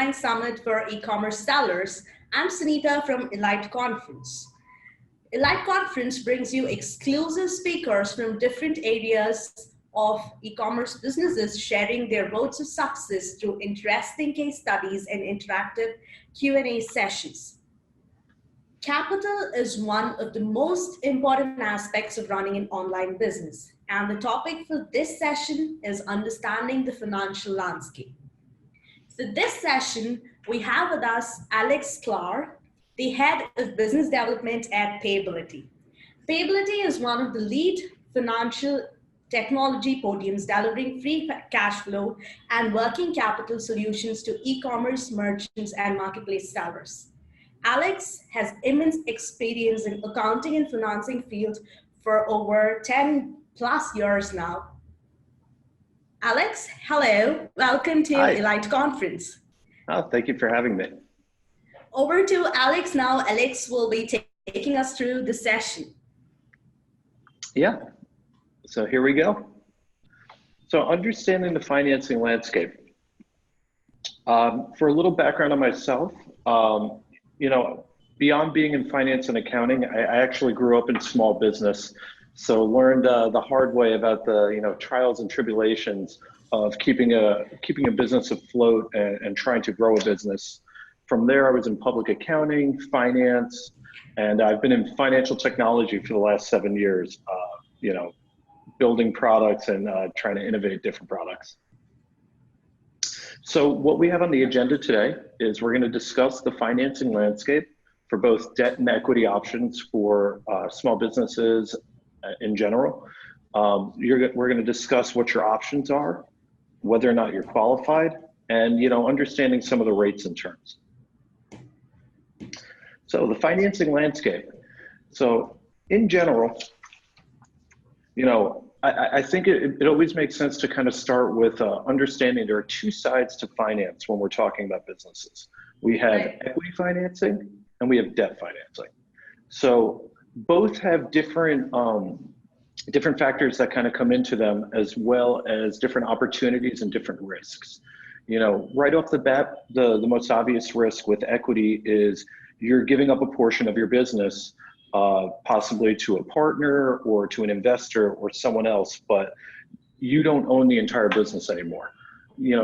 online summit for e-commerce sellers. I'm Sunita from Elite Conference. Elite Conference brings you exclusive speakers from different areas of e-commerce businesses sharing their roads to success through interesting case studies and interactive Q&A sessions. Capital is one of the most important aspects of running an online business, and the topic for this session is understanding the financial landscape. So this session, we have with us Alex Sklar, the head of business development at Payability. Payability is one of the lead financial technology podiums delivering free cash flow and working capital solutions to e-commerce merchants and marketplace sellers. Alex has immense experience in accounting and financing fields for over 10 plus years now. Alex, hello. Welcome to Hi. Elite Conference. Oh, thank you for having me. Over to Alex now. Alex will be taking us through the session. Yeah, so here we go. So understanding the financing landscape. For a little background on myself, beyond being in finance and accounting, I actually grew up in small business. So learned the hard way about the trials and tribulations of keeping a business afloat and trying to grow a business. From there, I was in public accounting, finance, and I've been in financial technology for the last 7 years. Building products and trying to innovate different products. So what we have on the agenda today is we're going to discuss the financing landscape for both debt and equity options for small businesses in general. We're going to discuss what your options are, whether or not you're qualified, and understanding some of the rates and terms. So the financing landscape. So in general, I think it always makes sense to kind of start with understanding there are two sides to finance when we're talking about businesses. We have equity financing and we have debt financing. So both have different factors that kind of come into them, as well as different opportunities and different risks. Right off the bat, the most obvious risk with equity is you're giving up a portion of your business, possibly to a partner or to an investor or someone else, but you don't own the entire business anymore.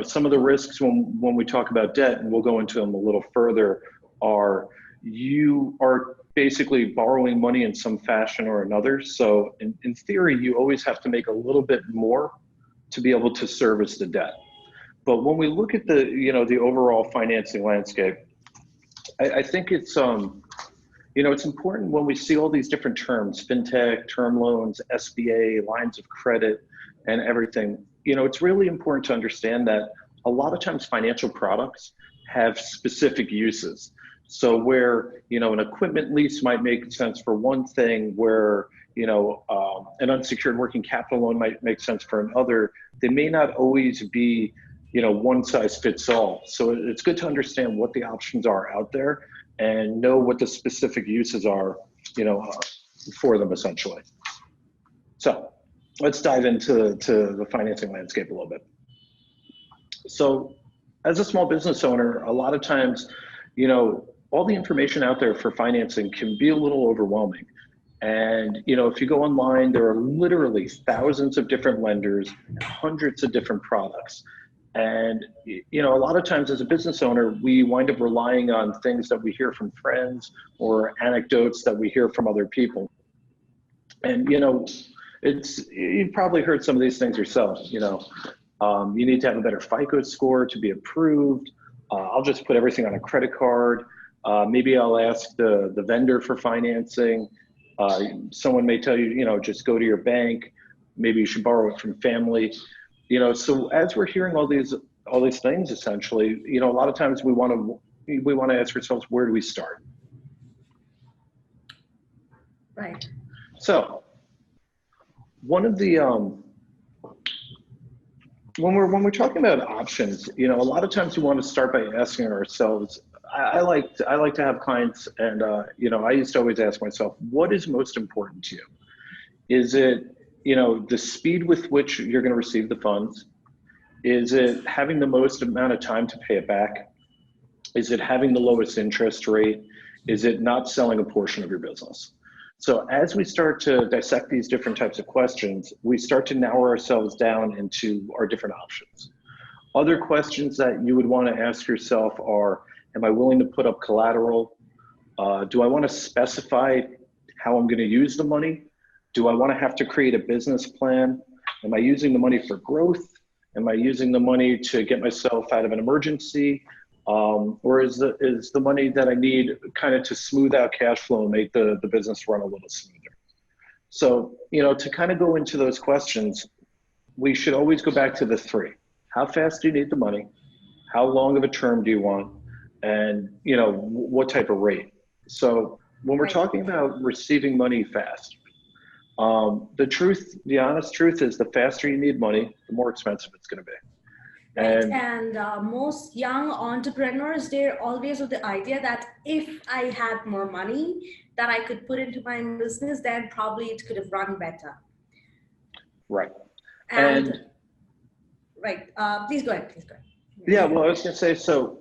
Some of the risks when we talk about debt, and we'll go into them a little further, are you are basically borrowing money in some fashion or another. So in theory, you always have to make a little bit more to be able to service the debt. But when we look at the overall financing landscape, I think it's it's important when we see all these different terms, fintech, term loans, SBA, lines of credit, and everything. It's really important to understand that a lot of times financial products have specific uses. So where, an equipment lease might make sense for one thing, where, an unsecured working capital loan might make sense for another, they may not always be, one size fits all. So it's good to understand what the options are out there and know what the specific uses are, for them essentially. So let's dive into the financing landscape a little bit. So as a small business owner, a lot of times, all the information out there for financing can be a little overwhelming. And, if you go online, there are literally thousands of different lenders, hundreds of different products. And, a lot of times as a business owner, we wind up relying on things that we hear from friends or anecdotes that we hear from other people. And, you've probably heard some of these things yourself. You need to have a better FICO score to be approved. I'll just put everything on a credit card. Maybe I'll ask the vendor for financing. Someone may tell you, just go to your bank. Maybe you should borrow it from family. So as we're hearing all these things, essentially, a lot of times we want to ask ourselves, where do we start? Right. So one of the when we're talking about options, a lot of times we want to start by asking ourselves. I like to have clients, and I used to always ask myself, what is most important to you? Is it the speed with which you're going to receive the funds? Is it having the most amount of time to pay it back? Is it having the lowest interest rate? Is it not selling a portion of your business? So as we start to dissect these different types of questions, we start to narrow ourselves down into our different options. Other questions that you would want to ask yourself are, am I willing to put up collateral? Do I want to specify how I'm going to use the money? Do I want to have to create a business plan? Am I using the money for growth? Am I using the money to get myself out of an emergency? Or is the money that I need kind of to smooth out cash flow and make the business run a little smoother? So, to kind of go into those questions, we should always go back to the three. How fast do you need the money? How long of a term do you want? And, what type of rate? So when we're talking about receiving money fast, the honest truth is the faster you need money, the more expensive it's going to be. And most young entrepreneurs, they're always with the idea that if I had more money that I could put into my business, then probably it could have run better. Right. And right. Please go ahead. Yeah, well, I was going to say, so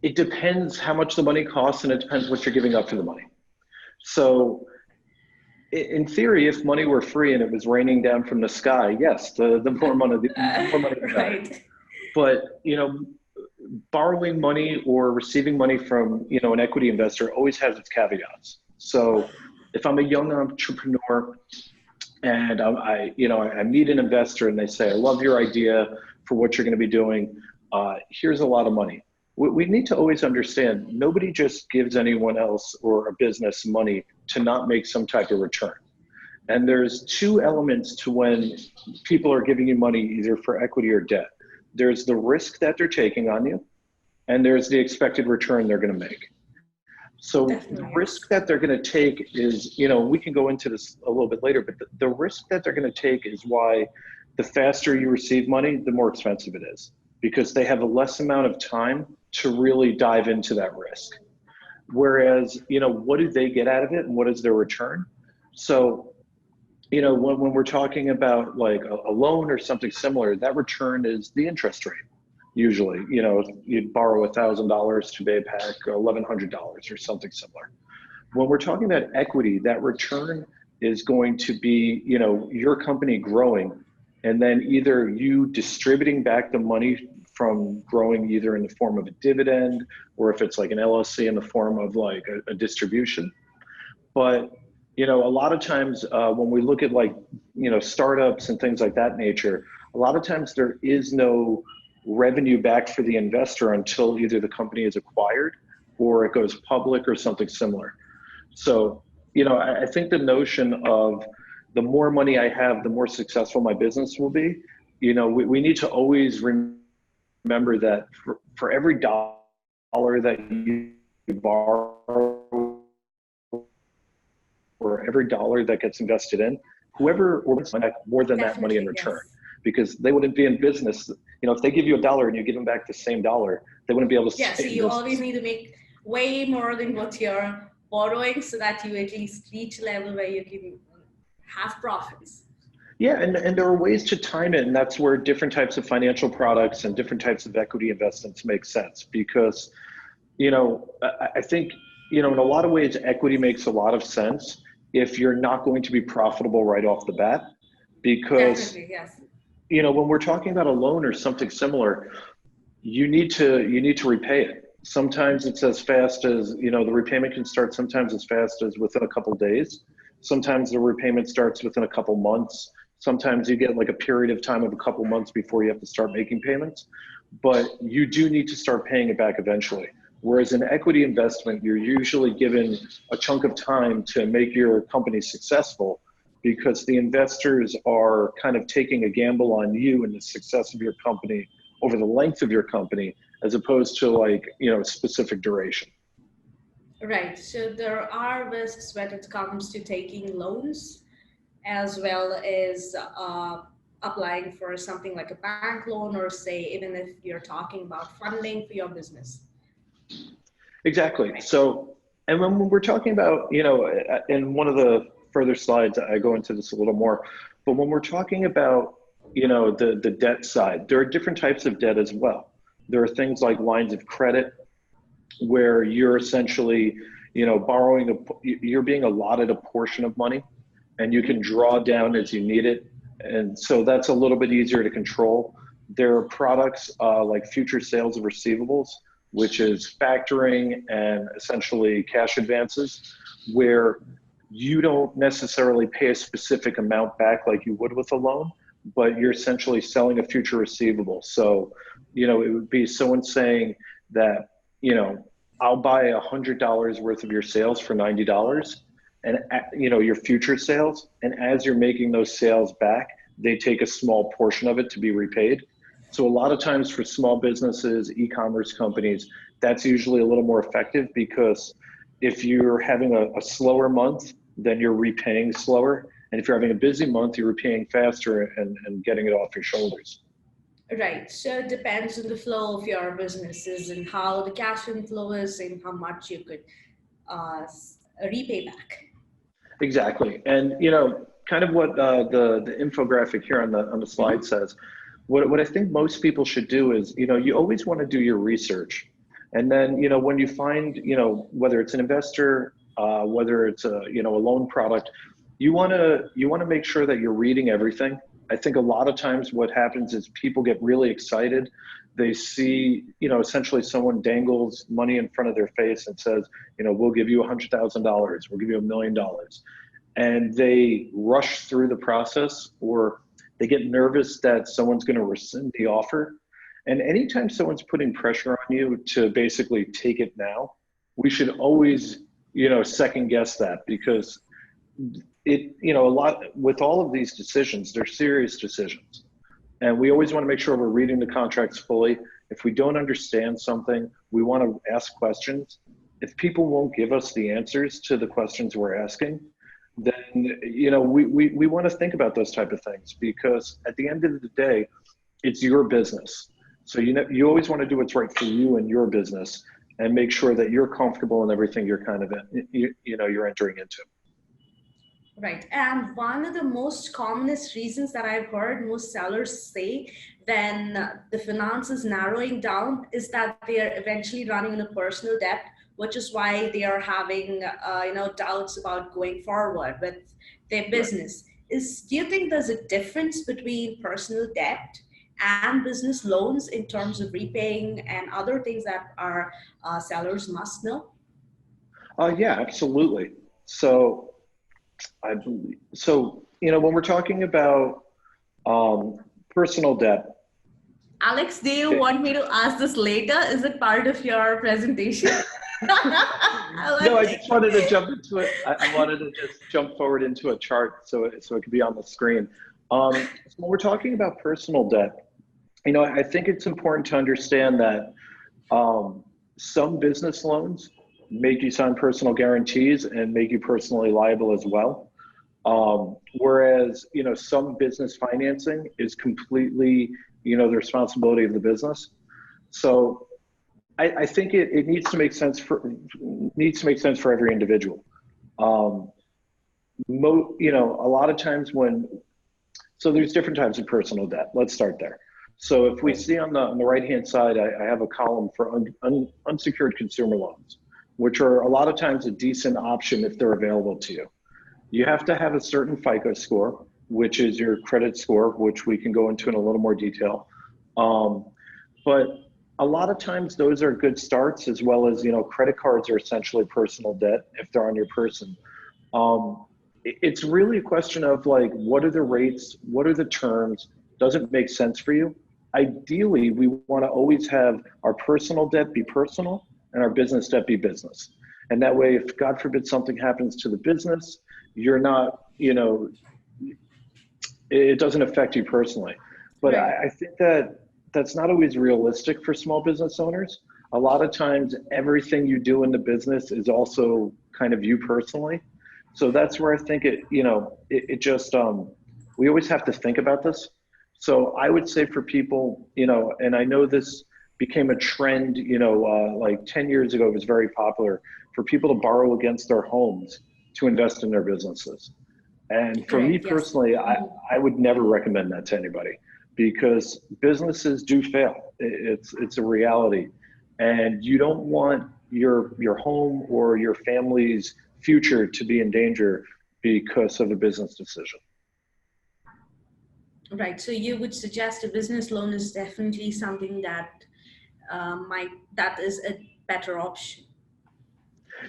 it depends how much the money costs, and it depends what you're giving up for the money. So in theory, if money were free and it was raining down from the sky, yes, the more money, the better. Right. But, borrowing money or receiving money from, an equity investor always has its caveats. So if I'm a young entrepreneur and I meet an investor and they say, I love your idea for what you're going to be doing. Here's a lot of money. We need to always understand nobody just gives anyone else or a business money to not make some type of return. And there's two elements to when people are giving you money either for equity or debt. There's the risk that they're taking on you, and there's the expected return they're going to make. So the risk that they're going to take is, we can go into this a little bit later, but the risk that they're going to take is why the faster you receive money, the more expensive it is, because they have a less amount of time to really dive into that risk. Whereas, what do they get out of it and what is their return? So, when we're talking about like a loan or something similar, that return is the interest rate. Usually, you'd borrow $1,000 to pay back $1,100 or something similar. When we're talking about equity, that return is going to be, your company growing, and then either you distributing back the money from growing either in the form of a dividend, or if it's like an LLC in the form of like a distribution. But, a lot of times when we look at like, startups and things like that nature, a lot of times there is no revenue back for the investor until either the company is acquired or it goes public or something similar. So, I think the notion of the more money I have, the more successful my business will be. We need to always remember that for every dollar that you borrow or every dollar that gets invested in, whoever wants more than that money in return, because they wouldn't be in business. If they give you $1 and you give them back the same dollar, they wouldn't be able to. Yeah, so you always need to make way more than what you're borrowing so that you at least reach a level where you can have profits. Yeah, and there are ways to time it, and that's where different types of financial products and different types of equity investments make sense. Because, I think, in a lot of ways, equity makes a lot of sense if you're not going to be profitable right off the bat. Because, when we're talking about a loan or something similar, you need to repay it. Sometimes it's as fast as, the repayment can start sometimes as fast as within a couple of days. Sometimes the repayment starts within a couple months. Sometimes you get like a period of time of a couple months before you have to start making payments, but you do need to start paying it back eventually. Whereas in equity investment, you're usually given a chunk of time to make your company successful, because the investors are kind of taking a gamble on you and the success of your company over the length of your company, as opposed to like, a specific duration. Right. So there are risks when it comes to taking loans, as well as applying for something like a bank loan, or say, even if you're talking about funding for your business. Exactly. So, and when we're talking about, in one of the further slides, I go into this a little more, but when we're talking about, the debt side, there are different types of debt as well. There are things like lines of credit, where you're essentially, you're being allotted a portion of money and you can draw down as you need it. And so that's a little bit easier to control. There are products like future sales of receivables, which is factoring and essentially cash advances, where you don't necessarily pay a specific amount back like you would with a loan, but you're essentially selling a future receivable. So, it would be someone saying that, I'll buy $100 worth of your sales for $90 and, your future sales. And as you're making those sales back, they take a small portion of it to be repaid. So a lot of times for small businesses, e-commerce companies, that's usually a little more effective, because if you're having a slower month, then you're repaying slower. And if you're having a busy month, you're repaying faster and getting it off your shoulders. Right. So it depends on the flow of your businesses and how the cash inflow is and how much you could repay back. Exactly. And, kind of what the infographic here on the slide says, what I think most people should do is, you always want to do your research. And then, when you find, whether it's an investor, whether it's a loan product, you want to make sure that you're reading everything. I think a lot of times what happens is people get really excited. They see, essentially someone dangles money in front of their face and says, we'll give you $100,000, we'll give you $1 million. And they rush through the process, or they get nervous that someone's going to rescind the offer. And anytime someone's putting pressure on you to basically take it now, we should always, second guess that, because a lot with all of these decisions, they're serious decisions. And we always want to make sure we're reading the contracts fully. If we don't understand something, we want to ask questions. If people won't give us the answers to the questions we're asking, then, we want to think about those type of things, because at the end of the day, it's your business. So, you always want to do what's right for you and your business, and make sure that you're comfortable in everything you're kind of, you're entering into. Right. And one of the most commonest reasons that I've heard most sellers say when the finance is narrowing down is that they are eventually running into personal debt, which is why they are having, doubts about going forward with their business. Right. Do you think there's a difference between personal debt and business loans in terms of repaying and other things that our sellers must know? Yeah, absolutely. So, when we're talking about personal debt. Alex, do you want me to ask this later? Is it part of your presentation? No, I just wanted to jump into it. I wanted to just jump forward into a chart so it could be on the screen. So when we're talking about personal debt, I think it's important to understand that some business loans make you sign personal guarantees and make you personally liable as well. Whereas, some business financing is completely, the responsibility of the business. So I think it needs to make sense for every individual. A lot of times so there's different types of personal debt. Let's start there. So if we see on the right-hand side, I have a column for unsecured consumer loans, which are a lot of times a decent option if they're available to you. You have to have a certain FICO score, which is your credit score, which we can go into in a little more detail. But a lot of times those are good starts, as well as, credit cards are essentially personal debt if they're on your person. It's really a question of what are the rates? What are the terms? Does it make sense for you? Ideally, we want to always have our personal debt be personal and our business debt be business. And that way, if God forbid something happens to the business, you're not, it doesn't affect you personally. But right. I think that's not always realistic for small business owners. A lot of times, everything you do in the business is also kind of you personally. So that's where I think we always have to think about this. So I would say for people, and I know this became a trend, like 10 years ago, it was very popular for people to borrow against their homes to invest in their businesses. And for me personally, I would never recommend that to anybody, because businesses do fail. It's a reality. And you don't want, your home or your family's future to be in danger because of a business decision. Right. So you would suggest a business loan is definitely something that that is a better option.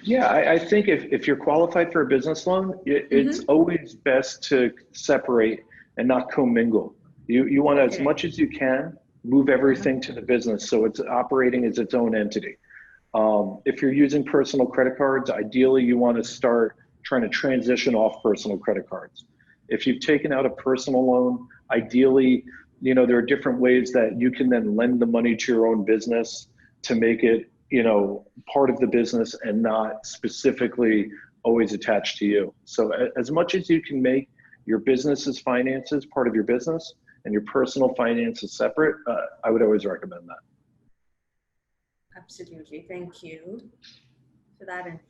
Yeah, I think if you're qualified for a business loan, it's always best to separate and not commingle. You want to, as much as you can, move everything to the business so it's operating as its own entity. If you're using personal credit cards, ideally you want to start trying to transition off personal credit cards. If you've taken out a personal loan, ideally, there are different ways that you can then lend the money to your own business to make it, part of the business and not specifically always attached to you. So as much as you can make your business's finances part of your business and your personal finances separate, I would always recommend that. Absolutely. Thank you for that info.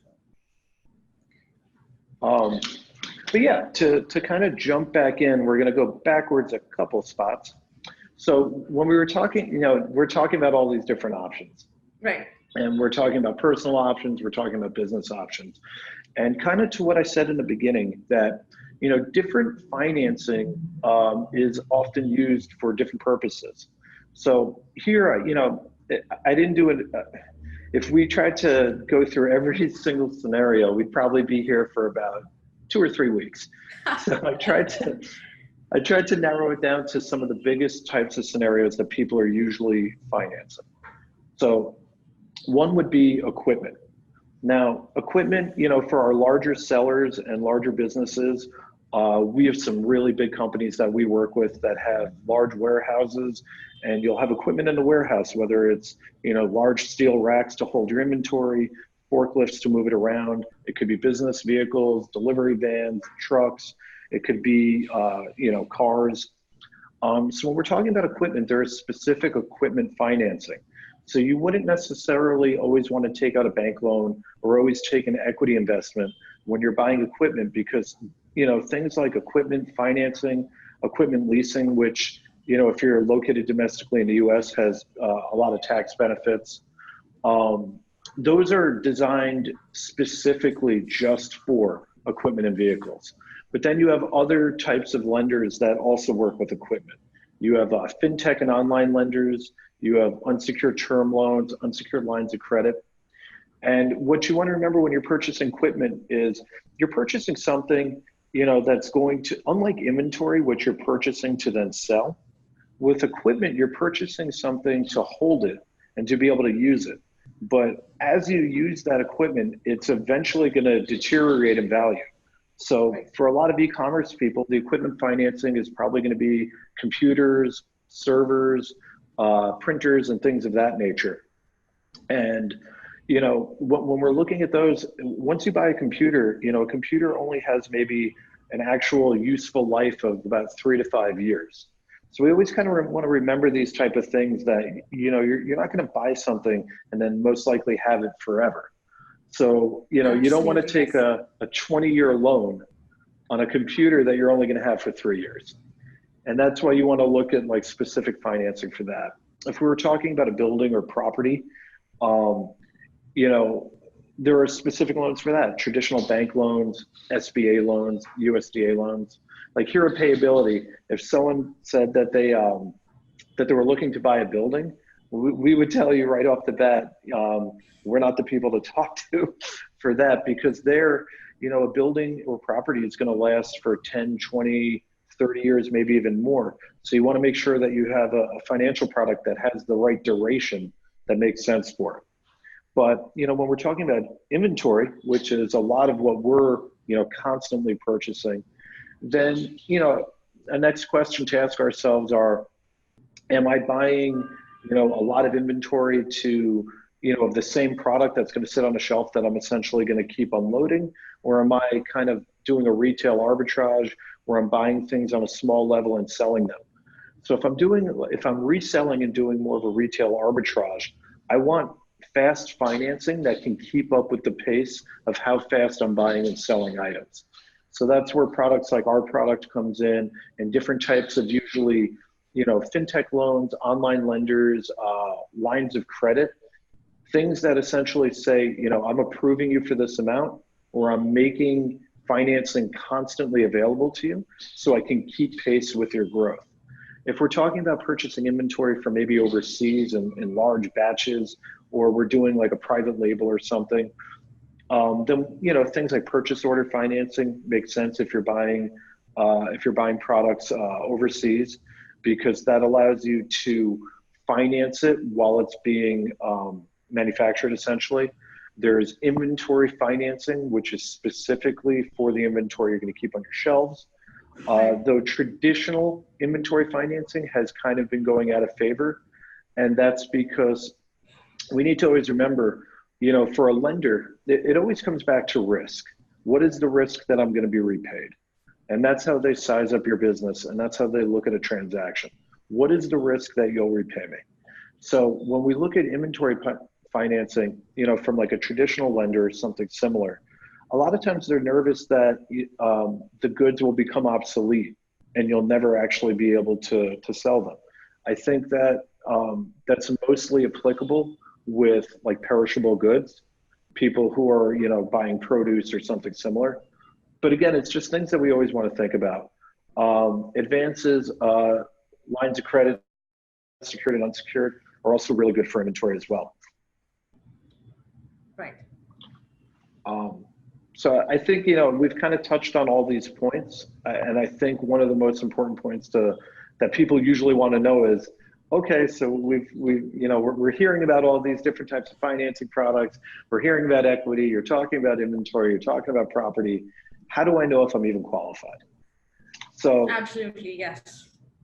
But yeah, to kind of jump back in, we're going to go backwards a couple spots. So when we were talking, we're talking about all these different options. Right. And we're talking about personal options, we're talking about business options. And kind of to what I said in the beginning, that, different financing is often used for different purposes. So here, I didn't do it. If we tried to go through every single scenario, we'd probably be here for about 2 or 3 weeks. So I tried to narrow it down to some of the biggest types of scenarios that people are usually financing. So one would be equipment. Now, equipment, for our larger sellers and larger businesses, we have some really big companies that we work with that have large warehouses, and you'll have equipment in the warehouse, whether it's, large steel racks to hold your inventory, forklifts to move it around. It could be business vehicles, delivery vans, trucks. It could be, cars. So when we're talking about equipment, there is specific equipment financing. So you wouldn't necessarily always want to take out a bank loan or always take an equity investment when you're buying equipment, because things like equipment financing, equipment leasing, which if you're located domestically in the U.S. has a lot of tax benefits. Those are designed specifically just for equipment and vehicles. But then you have other types of lenders that also work with equipment. You have fintech and online lenders. You have unsecured term loans, unsecured lines of credit. And what you want to remember when you're purchasing equipment is you're purchasing something, that's going to, unlike inventory, which you're purchasing to then sell. With equipment, you're purchasing something to hold it and to be able to use it. But as you use that equipment, it's eventually going to deteriorate in value. So for a lot of e-commerce people, the equipment financing is probably going to be computers, servers, printers, and things of that nature. And, when we're looking at those, once you buy a computer, a computer only has maybe an actual useful life of about 3 to 5 years. So we always kind of want to remember these type of things that, you're not going to buy something and then most likely have it forever. So, you don't want to take a 20-year loan on a computer that you're only going to have for 3 years. And that's why you want to look at like specific financing for that. If we were talking about a building or property, there are specific loans for that. Traditional bank loans, SBA loans, USDA loans. Like here at Payability, if someone said that they were looking to buy a building, we would tell you right off the bat, we're not the people to talk to for that, because they're, a building or property is going to last for 10, 20, 30 years, maybe even more. So you want to make sure that you have a financial product that has the right duration that makes sense for it. But, when we're talking about inventory, which is a lot of what we're, constantly purchasing, then, a next question to ask ourselves are, am I buying, a lot of inventory to, of the same product that's going to sit on a shelf that I'm essentially going to keep unloading? Or am I kind of doing a retail arbitrage where I'm buying things on a small level and selling them? So if I'm reselling and doing more of a retail arbitrage, I want fast financing that can keep up with the pace of how fast I'm buying and selling items. So that's where products like our product comes in, and different types of usually, fintech loans, online lenders, lines of credit. things that essentially say, I'm approving you for this amount, or I'm making financing constantly available to you so I can keep pace with your growth. If we're talking about purchasing inventory from maybe overseas in large batches, or we're doing like a private label or something, then things like purchase order financing make sense if you're buying products overseas, because that allows you to finance it while it's being manufactured essentially. There's inventory financing, which is specifically for the inventory you're going to keep on your shelves. Though traditional inventory financing has kind of been going out of favor, and that's because we need to always remember, for a lender, it always comes back to risk. What is the risk that I'm going to be repaid? And that's how they size up your business, and that's how they look at a transaction. What is the risk that you'll repay me? So when we look at inventory financing, from like a traditional lender or something similar, a lot of times they're nervous that the goods will become obsolete and you'll never actually be able to sell them. I think that that's mostly applicable with like perishable goods, people who are, buying produce or something similar. But again, it's just things that we always want to think about. Advances, lines of credit, secured and unsecured, are also really good for inventory as well. Right. So I think, we've kind of touched on all these points. And I think one of the most important points that people usually want to know is, okay, so we're hearing about all these different types of financing products. We're hearing about equity. You're talking about inventory. You're talking about property. How do I know if I'm even qualified? So absolutely, yes.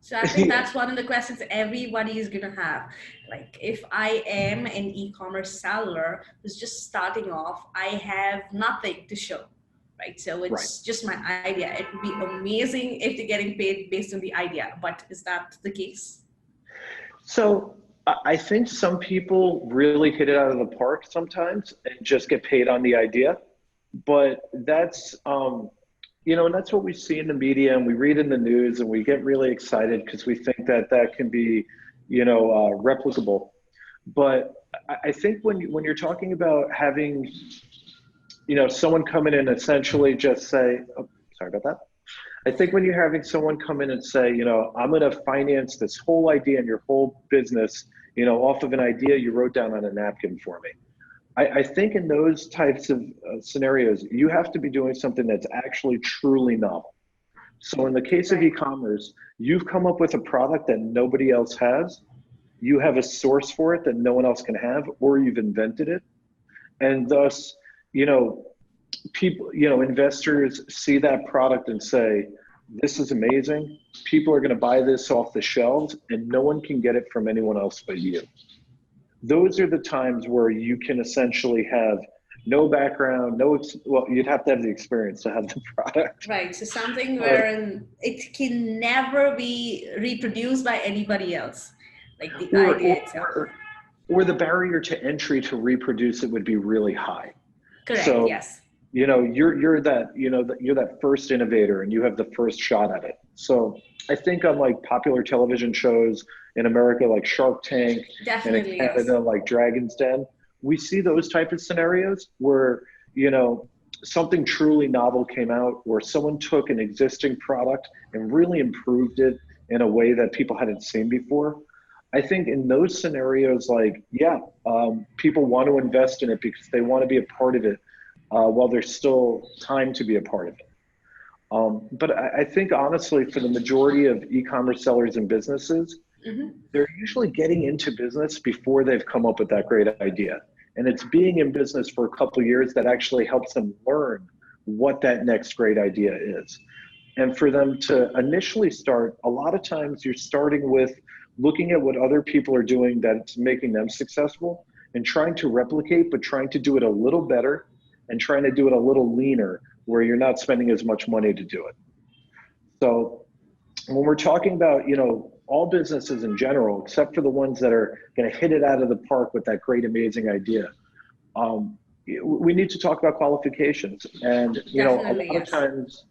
So I think that's one of the questions everybody is going to have. Like, if I am an e-commerce seller who's just starting off, I have nothing to show, right? So it's just my idea. It would be amazing if they're getting paid based on the idea, but is that the case? So I think some people really hit it out of the park sometimes and just get paid on the idea. But that's, and that's what we see in the media and we read in the news, and we get really excited because we think that can be, replicable. But I think when you're talking about having, someone come in and essentially just say, oh, sorry about that. I think when you're having someone come in and say, I'm going to finance this whole idea and your whole business, off of an idea you wrote down on a napkin for me. I think in those types of scenarios, you have to be doing something that's actually truly novel. So in the case of e-commerce, you've come up with a product that nobody else has. You have a source for it that no one else can have, or you've invented it. And thus, people, investors see that product and say, this is amazing. People are going to buy this off the shelves and no one can get it from anyone else but you. Those are the times where you can essentially have no background, well, you'd have to have the experience to have the product. Right, so something wherein it can never be reproduced by anybody else, like the idea itself. Or the barrier to entry to reproduce it would be really high. Correct, so, yes. You're that first innovator and you have the first shot at it. So I think on like popular television shows in America, like Shark Tank, definitely, and in Canada, yes, like Dragon's Den, we see those type of scenarios where, something truly novel came out, or someone took an existing product and really improved it in a way that people hadn't seen before. I think in those scenarios, like, people want to invest in it because they want to be a part of it while there's still time to be a part of it. But I think honestly, for the majority of e-commerce sellers and businesses, they're usually getting into business before they've come up with that great idea. And it's being in business for a couple of years that actually helps them learn what that next great idea is. And for them to initially start, a lot of times you're starting with looking at what other people are doing that's making them successful and trying to replicate, but trying to do it a little better and trying to do it a little leaner where you're not spending as much money to do it. So when we're talking about, all businesses in general, except for the ones that are going to hit it out of the park with that great, amazing idea, we need to talk about qualifications. And, a lot of times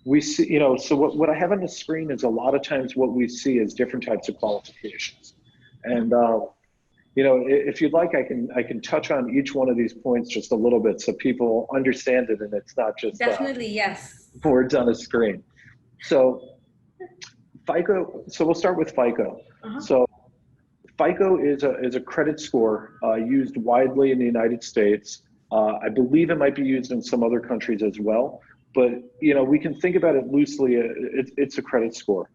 we see, so what I have on the screen is a lot of times what we see is different types of qualifications. And, if you'd like, I can touch on each one of these points just a little bit so people understand it and it's not just Definitely, yes. words on a screen. So FICO, so we'll start with FICO. So FICO is a credit score used widely in the United States. I believe it might be used in some other countries as well, but we can think about it loosely. It's a credit score.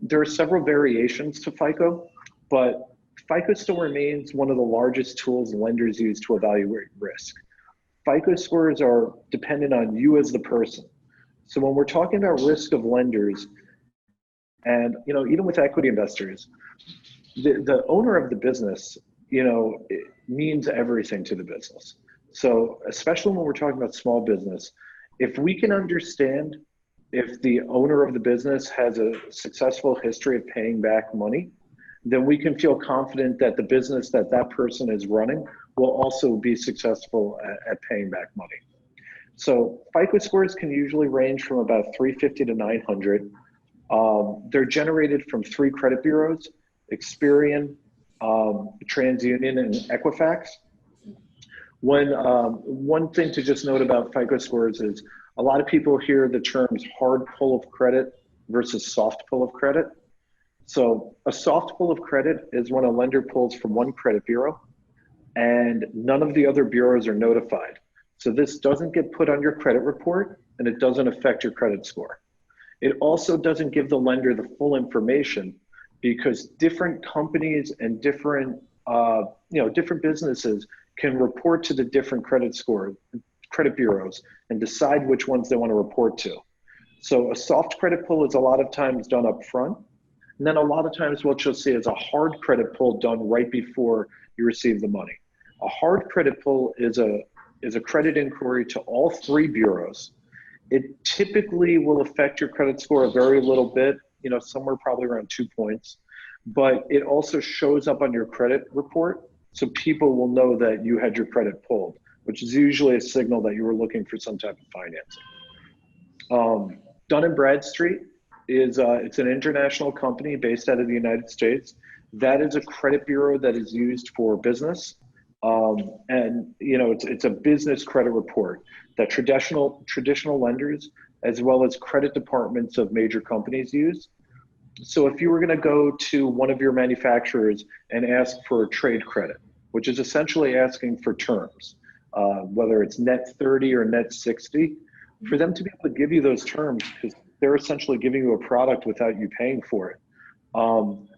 There are several variations to FICO, but FICO still remains one of the largest tools lenders use to evaluate risk. FICO scores are dependent on you as the person. So when we're talking about risk of lenders, and even with equity investors, the owner of the business, it means everything to the business. So especially when we're talking about small business, if we can understand if the owner of the business has a successful history of paying back money, then we can feel confident that the business that person is running will also be successful at paying back money. So FICO scores can usually range from about 350 to 900. They're generated from 3 credit bureaus: Experian, TransUnion, and Equifax. One thing to just note about FICO scores is a lot of people hear the terms hard pull of credit versus soft pull of credit. So a soft pull of credit is when a lender pulls from one credit bureau and none of the other bureaus are notified. So this doesn't get put on your credit report and it doesn't affect your credit score. It also doesn't give the lender the full information because different companies and different businesses can report to the different credit bureaus and decide which ones they want to report to. So a soft credit pull is a lot of times done up front. And then a lot of times what you'll see is a hard credit pull done right before you receive the money. A hard credit pull is a credit inquiry to all 3 bureaus. It typically will affect your credit score a very little bit, somewhere probably around 2 points, but it also shows up on your credit report. So people will know that you had your credit pulled, which is usually a signal that you were looking for some type of financing. Dun & Bradstreet is it's an international company based out of the United States. That is a credit bureau that is used for business. And it's a business credit report that traditional lenders as well as credit departments of major companies use. So if you were going to go to one of your manufacturers and ask for a trade credit, which is essentially asking for terms, whether it's net 30 or net 60, for them to be able to give you those terms, because they're essentially giving you a product without you paying for it,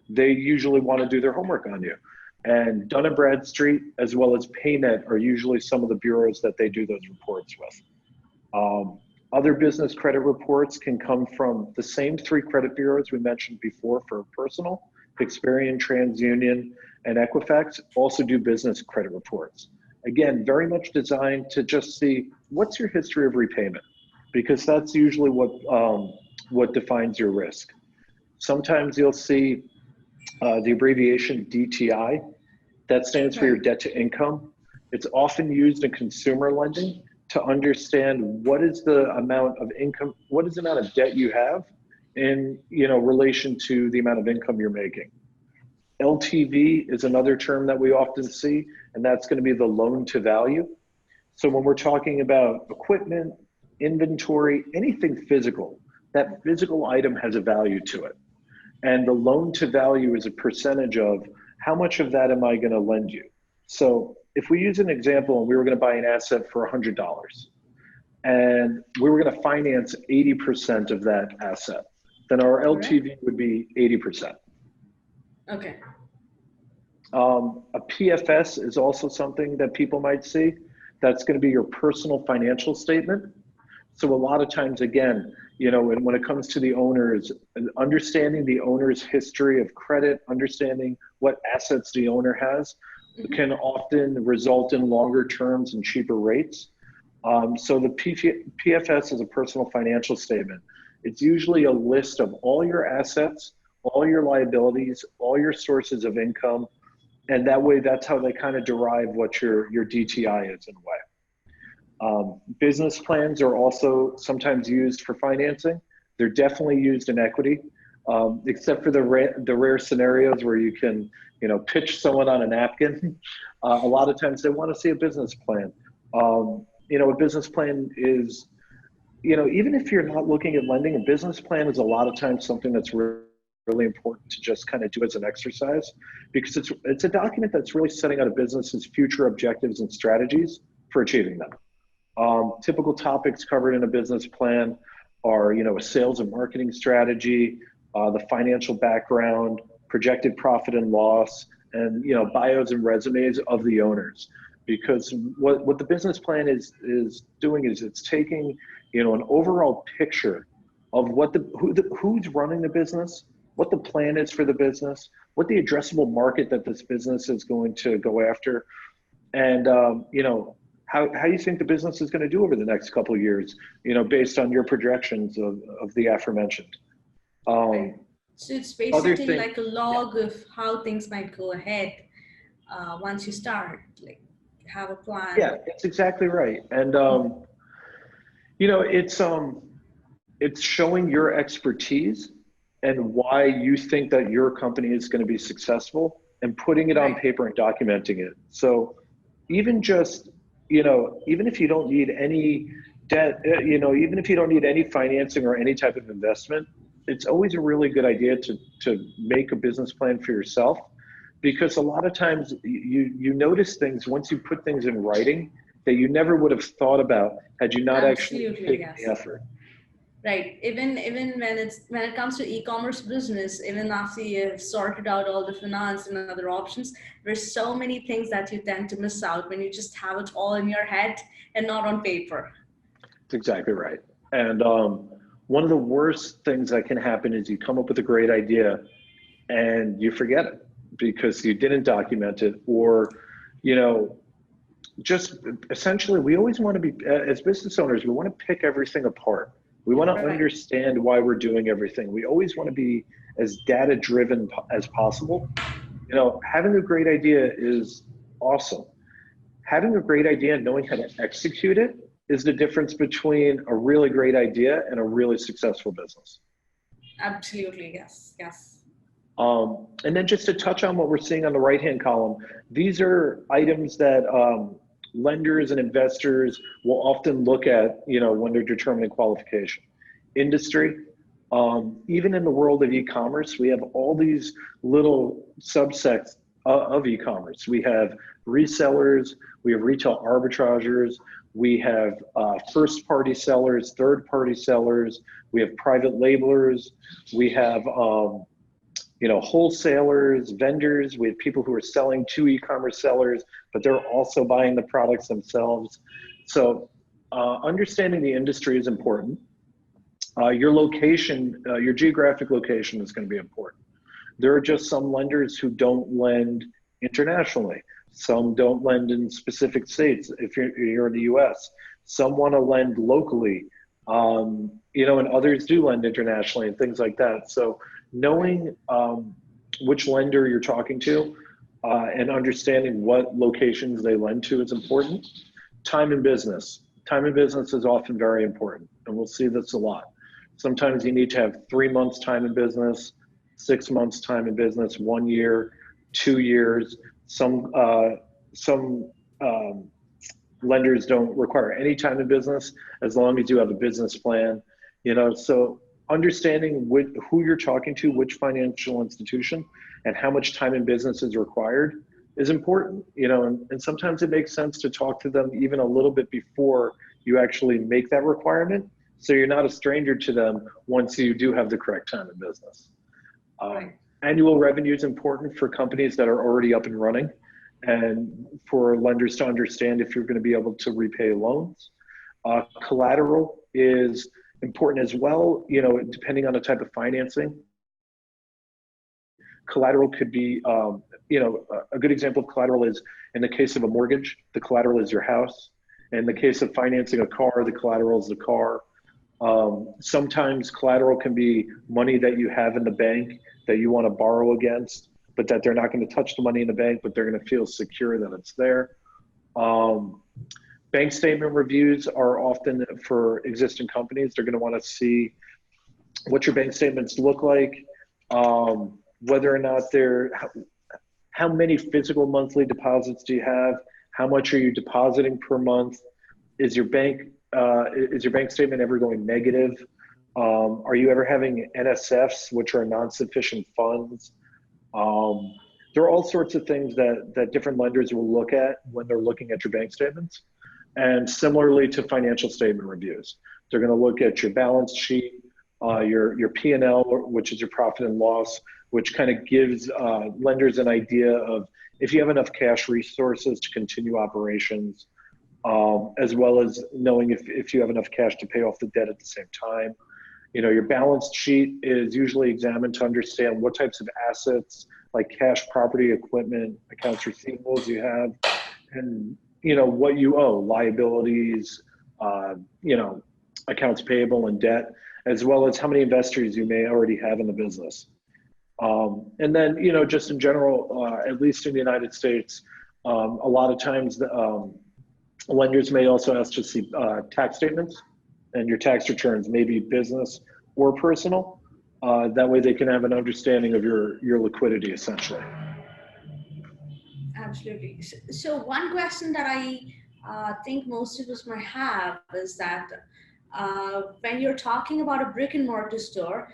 they usually want to do their homework on you. And Dun & Bradstreet, as well as PayNet, are usually some of the bureaus that they do those reports with. Other business credit reports can come from the same 3 credit bureaus we mentioned before for personal. Experian, TransUnion, and Equifax also do business credit reports. Again, very much designed to just see what's your history of repayment, because that's usually what defines your risk. Sometimes you'll see the abbreviation DTI. That stands for your debt to income. It's often used in consumer lending to understand what is the amount of income, what is the amount of debt you have in relation to the amount of income you're making. LTV is another term that we often see, and that's going to be the loan to value. So when we're talking about equipment, inventory, anything physical, that physical item has a value to it. And the loan to value is a percentage of how much of that am I going to lend you. So if we use an example and we were going to buy an asset for $100 and we were going to finance 80% of that asset, then our LTV would be 80%. Okay. A PFS is also something that people might see. That's going to be your personal financial statement. So a lot of times, again, when it comes to the owners, understanding the owner's history of credit, understanding what assets the owner has, can often result in longer terms and cheaper rates. So the PFS is a personal financial statement. It's usually a list of all your assets, all your liabilities, all your sources of income, and that way, that's how they kind of derive what your DTI is in a way. Business plans are also sometimes used for financing. They're definitely used in equity. except for the rare scenarios where you can, pitch someone on a napkin. A lot of times they want to see a business plan. A business plan is, even if you're not looking at lending, a business plan is a lot of times something that's really important to just kind of do as an exercise, because it's a document that's really setting out a business's future objectives and strategies for achieving them. Typical topics covered in a business plan are, a sales and marketing strategy, the financial background, projected profit and loss, and bios and resumes of the owners. Because what the business plan is doing is it's taking an overall picture of who's running the business, what the plan is for the business, what the addressable market that this business is going to go after, and how you think the business is going to do over the next couple of years, based on your projections of the aforementioned. Right. So it's basically like a log of how things might go ahead once you start, like have a plan. Yeah, that's exactly right. And it's showing your expertise and why you think that your company is going to be successful, and putting it on paper and documenting it. So even just, even if you don't need any debt, even if you don't need any financing or any type of investment, it's always a really good idea to make a business plan for yourself, because a lot of times you notice things once you put things in writing that you never would have thought about had you not actually taken the effort. Right. Even when it comes to e-commerce business, even after you've sorted out all the finance and other options, there's so many things that you tend to miss out when you just have it all in your head and not on paper. That's exactly right. And one of the worst things that can happen is you come up with a great idea and you forget it because you didn't document it, or just essentially, we always want to be, as business owners, we want to pick everything apart. We want to understand why we're doing everything. We always want to be as data-driven as possible. Having a great idea is awesome. Having a great idea and knowing how to execute it is the difference between a really great idea and a really successful business. Absolutely, yes. And then just to touch on what we're seeing on the right-hand column, these are items that lenders and investors will often look at, when they're determining qualification. Industry, even in the world of e-commerce, we have all these little subsets of e-commerce. We have resellers, we have retail arbitrageurs, we have first-party sellers, third-party sellers, we have private labelers, we have wholesalers, vendors. We have people who are selling to e-commerce sellers, but they're also buying the products themselves. So understanding the industry is important. Your location, your geographic location is going to be important. There are just some lenders who don't lend internationally. Some don't lend in specific states if you're in the US. Some want to lend locally, and others do lend internationally and things like that. So knowing which lender you're talking to and understanding what locations they lend to is important. Time in business. Time in business is often very important, and we'll see this a lot. Sometimes you need to have 3 months time in business, 6 months time in business, 1 year, 2 years. Some lenders don't require any time in business as long as you have a business plan. So understanding who you're talking to, which financial institution, and how much time in business is required is important. And sometimes it makes sense to talk to them even a little bit before you actually make that requirement, so you're not a stranger to them once you do have the correct time in business. Annual revenue is important for companies that are already up and running, and for lenders to understand if you're going to be able to repay loans. Collateral is important as well, depending on the type of financing. Collateral could be, a good example of collateral is in the case of a mortgage, the collateral is your house. In the case of financing a car, the collateral is the car. Sometimes collateral can be money that you have in the bank that you want to borrow against, but that they're not going to touch the money in the bank, but they're going to feel secure that it's there. Bank statement reviews are often for existing companies. They're going to want to see what your bank statements look like, whether or not how many physical monthly deposits do you have? How much are you depositing per month? Is your bank statement ever going negative? Are you ever having NSFs, which are non-sufficient funds? There are all sorts of things that different lenders will look at when they're looking at your bank statements. And similarly to financial statement reviews, they're going to look at your balance sheet, your P&L, which is your profit and loss, which kind of gives lenders an idea of if you have enough cash resources to continue operations, as well as knowing if you have enough cash to pay off the debt at the same time. You know, your balance sheet is usually examined to understand what types of assets like cash, property, equipment, accounts receivables you have, and, you know, what you owe, liabilities, you know, accounts payable and debt, as well as how many investors you may already have in the business. And then, you know, just in general, at least in the United States, a lot of times lenders may also ask to see tax statements and your tax returns, maybe business or personal. That way they can have an understanding of your liquidity, essentially. Absolutely. So one question that I think most of us might have is that when you're talking about a brick and mortar store,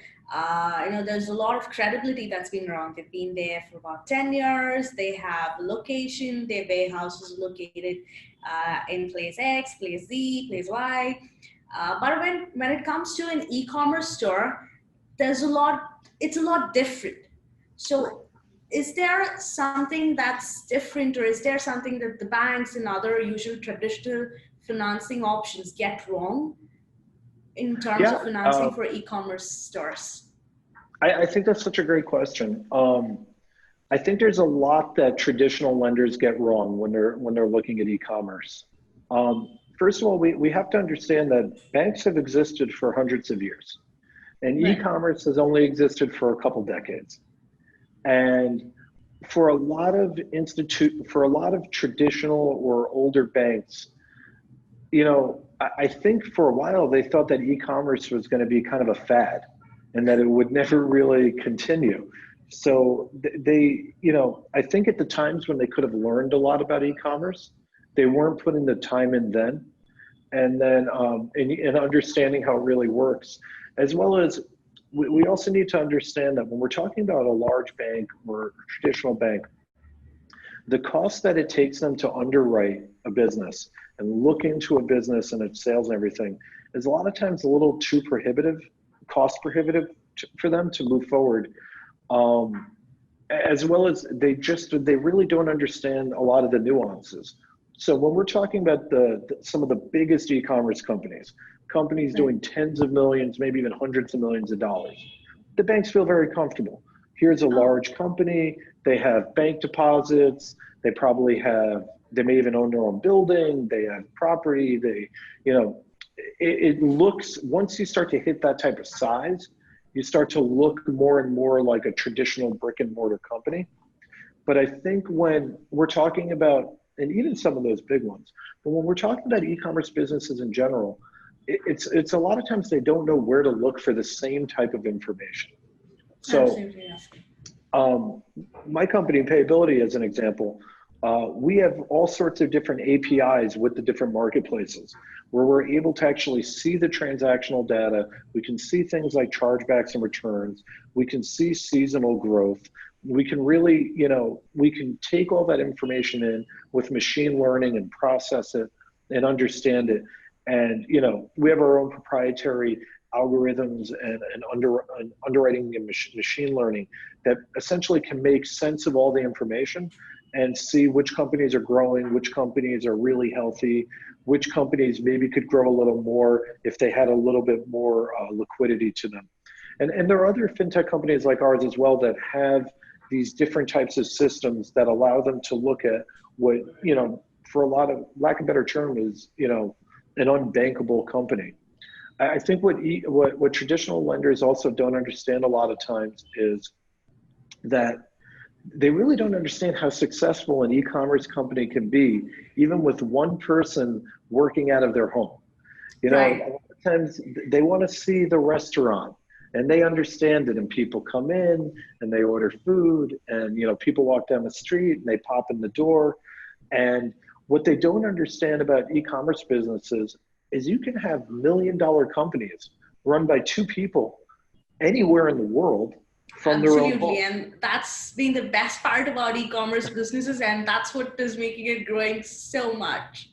you know, there's a lot of credibility that's been around. They've been there for about 10 years. They have location. Their warehouse is located in place X, place Z, place Y. But when it comes to an e-commerce store, it's a lot different. So is there something that's different, or is there something that the banks and other usual traditional financing options get wrong in terms of financing for e-commerce stores? I think that's such a great question. I think there's a lot that traditional lenders get wrong when they're looking at e-commerce. First of all, we have to understand that banks have existed for hundreds of years, and right. E-commerce has only existed for a couple decades. And for a lot of traditional or older banks, you know, I think for a while they thought that e-commerce was going to be kind of a fad and that it would never really continue. So they, you know, I think at the times when they could have learned a lot about e-commerce, they weren't putting the time in then. And then in understanding how it really works, as well as we also need to understand that when we're talking about a large bank or a traditional bank, the cost that it takes them to underwrite a business and look into a business and its sales and everything is a lot of times a little too cost prohibitive for them to move forward. As well as they really don't understand a lot of the nuances. So when we're talking about some of the biggest e-commerce companies doing tens of millions, maybe even hundreds of millions of dollars, the banks feel very comfortable. Here's a large company, they have bank deposits, they may even own their own building, they have property, it looks, once you start to hit that type of size, you start to look more and more like a traditional brick and mortar company. But I think when we're talking about, and even some of those big ones, but when we're talking about e-commerce businesses in general, it's a lot of times they don't know where to look for the same type of information. So my company, Payability, as an example, we have all sorts of different APIs with the different marketplaces where we're able to actually see the transactional data. We can see things like chargebacks and returns. We can see seasonal growth. We can really, you know, we can take all that information in with machine learning and process it and understand it. And, you know, we have our own proprietary algorithms and underwriting and machine learning that essentially can make sense of all the information and see which companies are growing, which companies are really healthy, which companies maybe could grow a little more if they had a little bit more liquidity to them. And there are other fintech companies like ours as well that have these different types of systems that allow them to look at what, you know, for a lot of lack of a better term is, you know, an unbankable company. I think what traditional lenders also don't understand a lot of times is that they really don't understand how successful an e-commerce company can be, even with one person working out of their home. You know, a lot of times they want to see the restaurant. And they understand it, and people come in and they order food, and people walk down the street and they pop in the door. And what they don't understand about e-commerce businesses is you can have $1 million companies run by two people anywhere in the world from their own Absolutely. home. And that's been the best part about e-commerce businesses. And that's what is making it growing so much.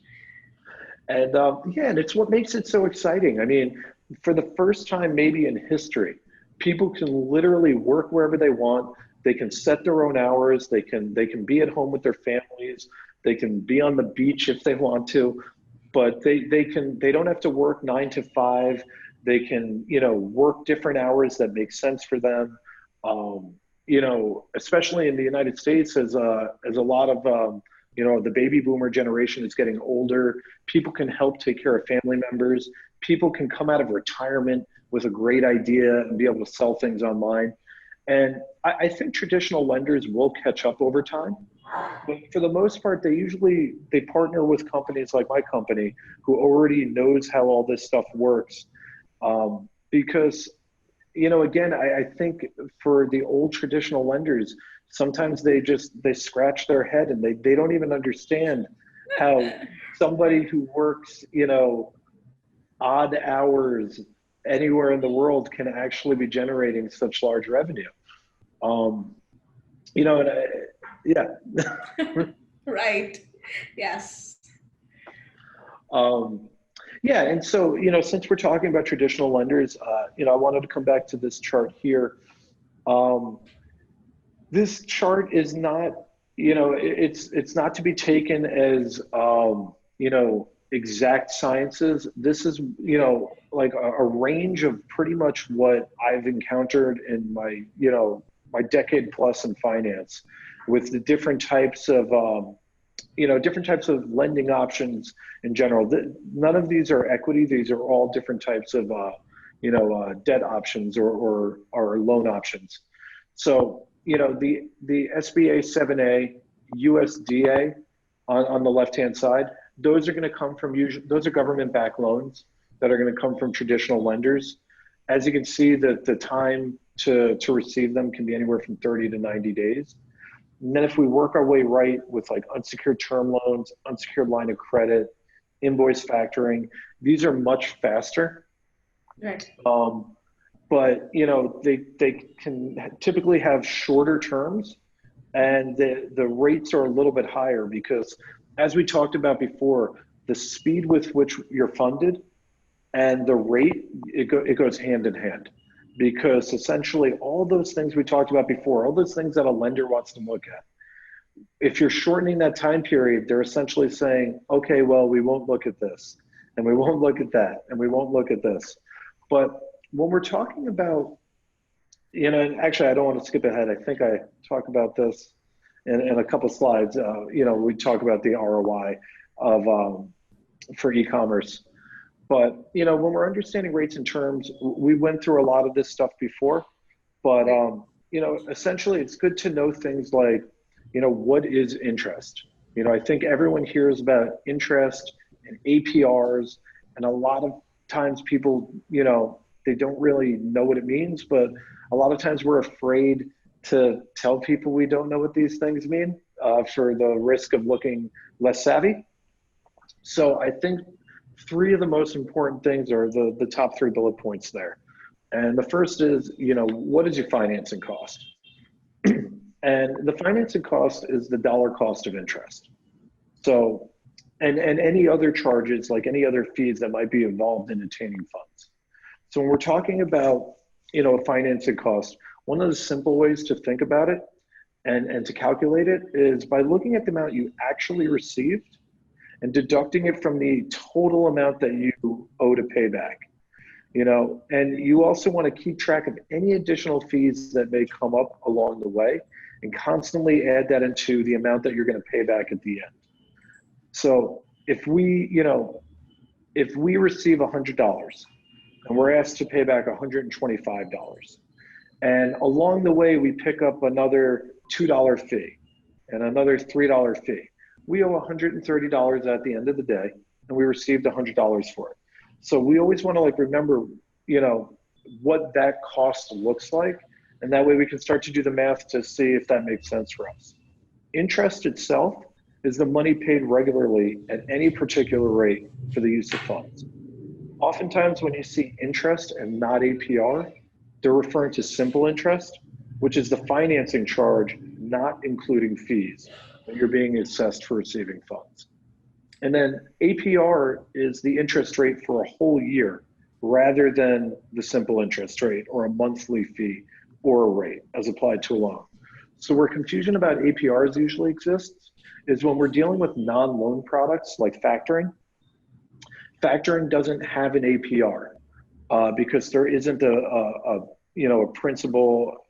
And yeah, and it's what makes it so exciting. I mean, for the first time maybe in history, people can literally work wherever they want. They can set their own hours. They can be at home with their families. They can be on the beach if they want to, but they don't have to work 9 to 5. They can work different hours that make sense for them. Especially in the United States, as a lot of the baby boomer generation is getting older. People can help take care of family members. People can come out of retirement with a great idea and be able to sell things online. And I think traditional lenders will catch up over time. But for the most part, they partner with companies like my company who already knows how all this stuff works. Because, again, I think for the old traditional lenders, sometimes they scratch their head and they don't even understand how somebody who works, odd hours anywhere in the world can actually be generating such large revenue. Yeah. Right. Yes. Yeah, and so, since we're talking about traditional lenders, I wanted to come back to this chart here. This chart is not, it's not to be taken as, exact sciences. This is, like a range of pretty much what I've encountered in my decade plus in finance, with the different types of, different types of lending options in general. None of these are equity. These are all different types of, debt options or loan options. So, the SBA 7A, USDA on the left-hand side, those are going to come from those are government-backed loans that are going to come from traditional lenders. As you can see, the time to receive them can be anywhere from 30 to 90 days. And then if we work our way right with like unsecured term loans, unsecured line of credit, invoice factoring, these are much faster. Right. But they can typically have shorter terms, and the rates are a little bit higher because, as we talked about before, the speed with which you're funded and the rate, it goes hand in hand. Because essentially all those things we talked about before, all those things that a lender wants to look at, if you're shortening that time period, they're essentially saying, okay, well, we won't look at this, and we won't look at that, and we won't look at this. But when we're talking about, and actually I don't want to skip ahead. I think I talk about this in a couple slides. We talk about the ROI of for e-commerce. But, when we're understanding rates and terms, we went through a lot of this stuff before, but, essentially it's good to know things like, what is interest? I think everyone hears about interest and APRs, and a lot of times people, they don't really know what it means, but a lot of times we're afraid to tell people we don't know what these things mean for the risk of looking less savvy. So I think three of the most important things are the top 3 bullet points there. And the first is, what is your financing cost? And the financing cost is the dollar cost of interest. So, and any other charges, like any other fees that might be involved in obtaining funds. So when we're talking about, a financing cost, one of the simple ways to think about it and to calculate it is by looking at the amount you actually received and deducting it from the total amount that you owe to pay back. And you also want to keep track of any additional fees that may come up along the way and constantly add that into the amount that you're going to pay back at the end. So if we receive $100 and we're asked to pay back $125, and along the way we pick up another $2 fee and another $3 fee, we owe $130 at the end of the day, and we received $100 for it. So we always want to remember, what that cost looks like. And that way we can start to do the math to see if that makes sense for us. Interest itself is the money paid regularly at any particular rate for the use of funds. Oftentimes when you see interest and not APR, they're referring to simple interest, which is the financing charge not including fees that you're being assessed for receiving funds. And then APR is the interest rate for a whole year rather than the simple interest rate or a monthly fee or a rate as applied to a loan. So where confusion about APRs usually exists is when we're dealing with non-loan products like factoring. Factoring doesn't have an APR because there isn't a principal.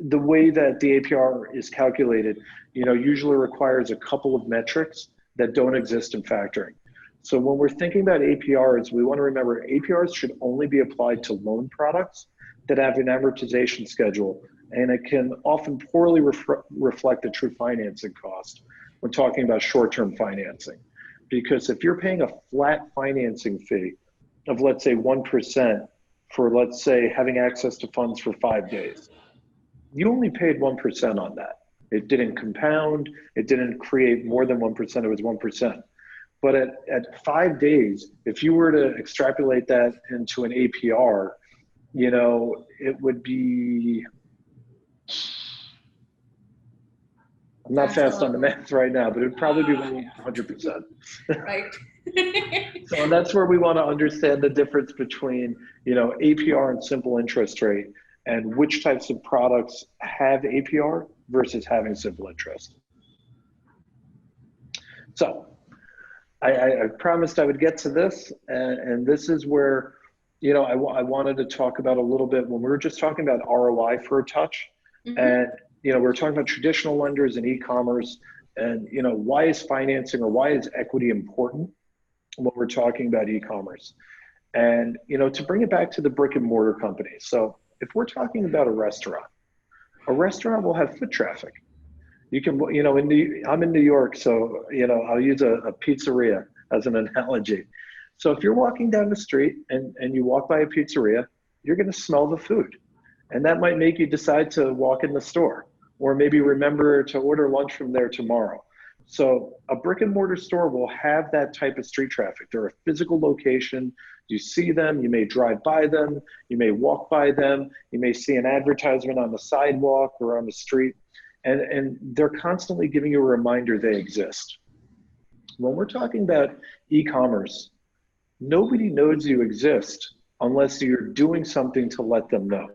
The way that the APR is calculated, usually requires a couple of metrics that don't exist in factoring. So when we're thinking about APRs, we want to remember APRs should only be applied to loan products that have an amortization schedule, and it can often poorly reflect the true financing cost when talking about short-term financing. Because if you're paying a flat financing fee of, let's say, 1% for, let's say, having access to funds for 5 days, you only paid 1% on that. It didn't compound, it didn't create more than 1%, it was 1%. But at 5 days, if you were to extrapolate that into an APR, it would be, I'm not fast on the math right now, but it would probably be 100%. Right. So that's where we want to understand the difference between, APR and simple interest rate, and which types of products have APR versus having simple interest. So I promised I would get to this, and this is where, I wanted to talk about a little bit when we were just talking about ROI for a touch. Mm-hmm. And, we were talking about traditional lenders and e-commerce, and, why is financing or why is equity important when we're talking about e-commerce? And, to bring it back to the brick and mortar companies. So if we're talking about a restaurant will have foot traffic. You can, I'm in New York, so, I'll use a pizzeria as an analogy. So if you're walking down the street and you walk by a pizzeria, you're going to smell the food. And that might make you decide to walk in the store, or maybe remember to order lunch from there tomorrow. So a brick and mortar store will have that type of street traffic. They're a physical location. You see them, you may drive by them, you may walk by them, you may see an advertisement on the sidewalk or on the street, and they're constantly giving you a reminder they exist. When we're talking about e-commerce, nobody knows you exist unless you're doing something to let them know.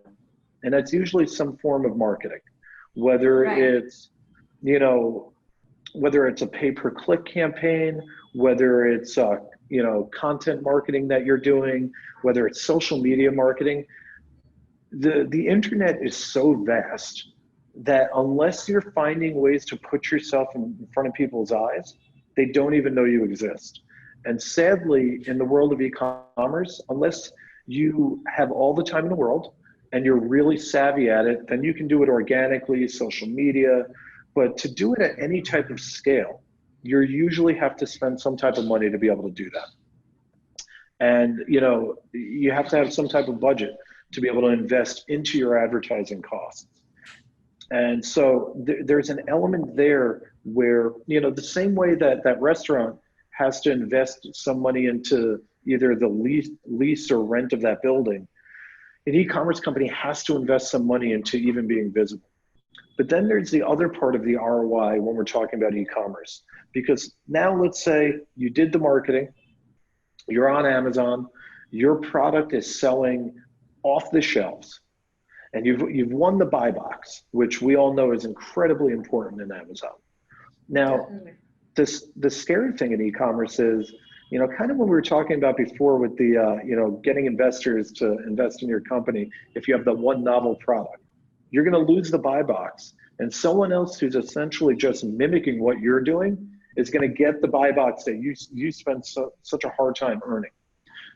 And that's usually some form of marketing, whether it's, whether it's a pay-per-click campaign, whether it's, content marketing that you're doing, whether it's social media marketing. The internet is so vast that unless you're finding ways to put yourself in front of people's eyes, they don't even know you exist. And sadly, in the world of e-commerce, unless you have all the time in the world and you're really savvy at it, then you can do it organically, social media. But to do it at any type of scale, you usually have to spend some type of money to be able to do that. And, you have to have some type of budget to be able to invest into your advertising costs. And so there's an element there where, the same way that that restaurant has to invest some money into either the lease or rent of that building, an e-commerce company has to invest some money into even being visible. But then there's the other part of the ROI when we're talking about e-commerce, because now let's say you did the marketing, you're on Amazon, your product is selling off the shelves, and you've won the buy box, which we all know is incredibly important in Amazon. Now, the scary thing in e-commerce is, kind of what we were talking about before with the, getting investors to invest in your company. If you have the one novel product, you're going to lose the buy box, and someone else who's essentially just mimicking what you're doing is going to get the buy box that you spend such a hard time earning.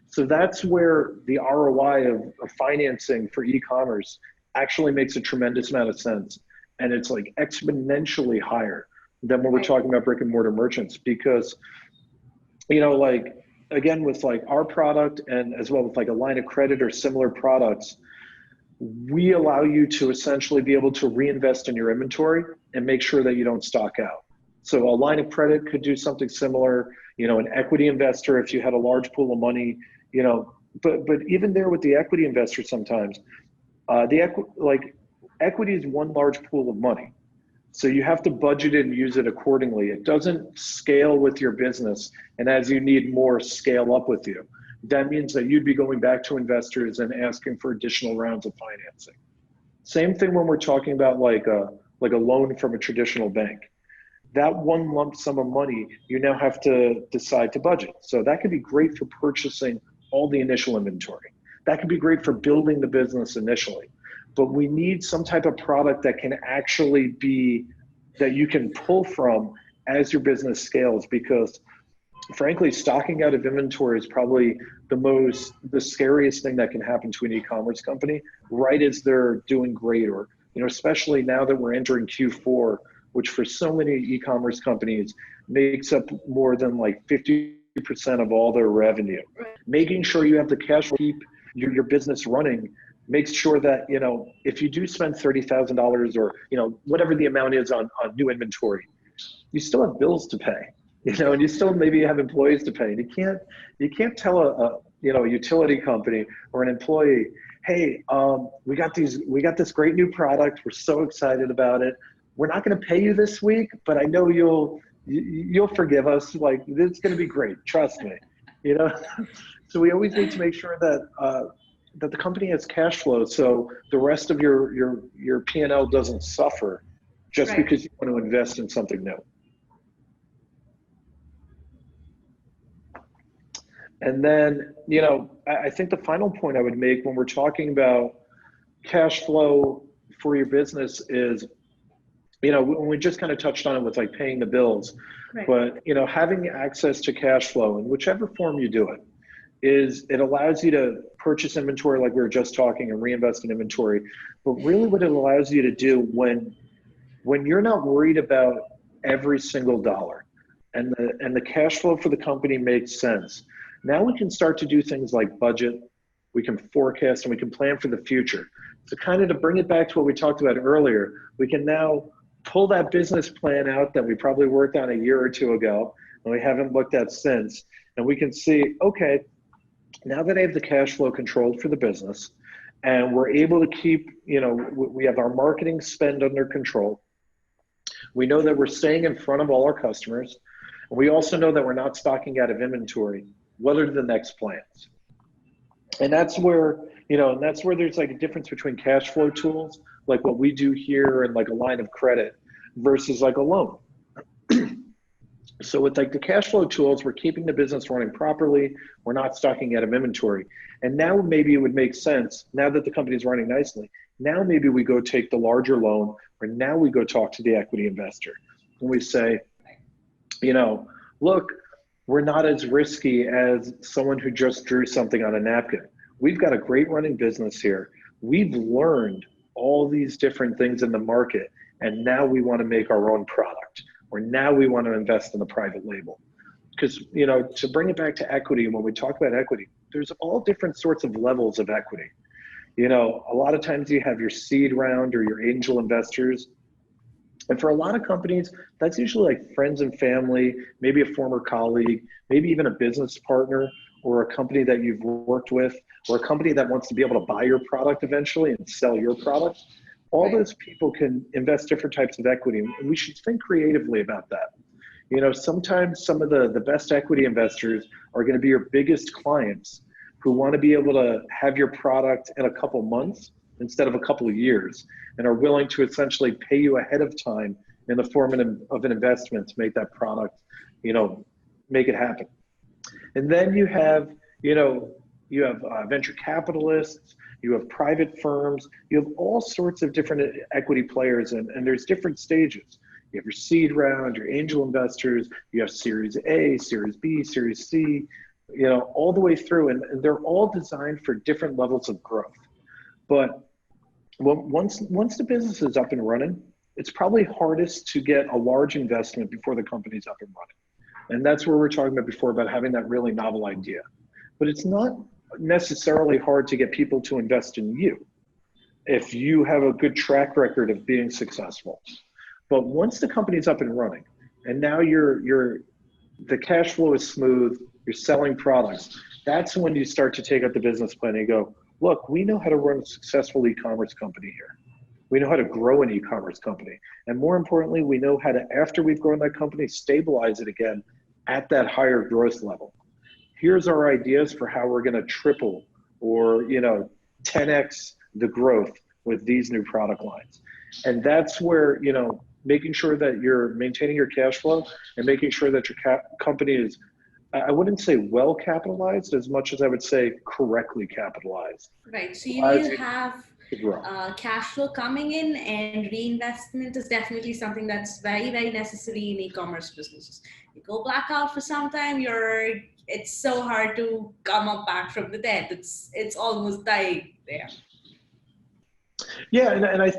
So that's where the ROI of financing for e-commerce actually makes a tremendous amount of sense. And it's like exponentially higher than when we're talking about brick and mortar merchants, because, like again, with like our product and as well with like a line of credit or similar products, we allow you to essentially be able to reinvest in your inventory and make sure that you don't stock out. So a line of credit could do something similar, an equity investor, if you had a large pool of money, but even there with the equity investor, sometimes equity is one large pool of money. So you have to budget it and use it accordingly. It doesn't scale with your business. And as you need more, scale up with you. That means that you'd be going back to investors and asking for additional rounds of financing. Same thing when we're talking about like a loan from a traditional bank. That one lump sum of money, you now have to decide to budget. So that could be great for purchasing all the initial inventory. That could be great for building the business initially. But we need some type of product that can actually be, that you can pull from as your business scales, because frankly, stocking out of inventory is probably the scariest thing that can happen to an e-commerce company right as they're doing great, or, especially now that we're entering Q4, which for so many e-commerce companies makes up more than like 50% of all their revenue. Making sure you have the cash to keep your business running makes sure that, if you do spend $30,000 or, whatever the amount is on new inventory, you still have bills to pay, and you still maybe have employees to pay. And you can't tell a utility company or an employee, hey, we got this great new product. We're so excited about it. We're not going to pay you this week, but I know you'll forgive us. Like, it's going to be great. Trust me, So we always need to make sure that that the company has cash flow, so the rest of your P&L doesn't suffer just because you want to invest in something new. And then, I think the final point I would make when we're talking about cash flow for your business is, when we just kind of touched on it with like paying the bills, but, having access to cash flow in whichever form you do it, it allows you to purchase inventory like we were just talking and reinvest in inventory. But really what it allows you to do when you're not worried about every single dollar and the cash flow for the company makes sense, now we can start to do things like budget, we can forecast, and we can plan for the future. So kind of to bring it back to what we talked about earlier, we can now pull that business plan out that we probably worked on a year or two ago and we haven't looked at since, and we can see, okay, now that I have the cash flow controlled for the business and we're able to keep, we have our marketing spend under control. We know that we're staying in front of all our customers. And we also know that we're not stocking out of inventory. What are the next plans? And that's where, there's like a difference between cash flow tools, like what we do here and like a line of credit versus like a loan. So with like the cash flow tools, we're keeping the business running properly. We're not stocking out of inventory. And now maybe it would make sense, now that the company's running nicely, now maybe we go take the larger loan, or now we go talk to the equity investor. And we say, look, we're not as risky as someone who just drew something on a napkin. We've got a great running business here. We've learned all these different things in the market, and now we want to make our own product. Or now we want to invest in a private label. Because, to bring it back to equity, when we talk about equity, there's all different sorts of levels of equity. A lot of times you have your seed round or your angel investors. And for a lot of companies, that's usually like friends and family, maybe a former colleague, maybe even a business partner, or a company that you've worked with, or a company that wants to be able to buy your product eventually and sell your product. All those people can invest different types of equity, and we should think creatively about that. Sometimes some of the best equity investors are going to be your biggest clients who want to be able to have your product in a couple months instead of a couple of years, and are willing to essentially pay you ahead of time in the form of an investment to make that product, make it happen. And then you have, venture capitalists, you have private firms, you have all sorts of different equity players, and there's different stages. You have your seed round, your angel investors, you have Series A, Series B, Series C, all the way through, and they're all designed for different levels of growth. But once the business is up and running, it's probably hardest to get a large investment before the company's up and running. And that's where we're talking about before about having that really novel idea. But it's not necessarily hard to get people to invest in you if you have a good track record of being successful. But once the company's up and running, and now the cash flow is smooth, you're selling products, that's when you start to take out the business plan and go, look, we know how to run a successful e-commerce company here. We know how to grow an e-commerce company. And more importantly, we know how to, after we've grown that company, stabilize it again at that higher growth level. Here's our ideas for how we're going to triple or 10x the growth with these new product lines. And that's where, making sure that you're maintaining your cash flow and making sure that your company is, I wouldn't say well capitalized as much as I would say correctly capitalized. Right. So you need to have cash flow coming in, and reinvestment is definitely something that's very, very necessary in e-commerce businesses. You go black out for some time, it's so hard to come up back from the dead. It's almost dying there. Yeah, and I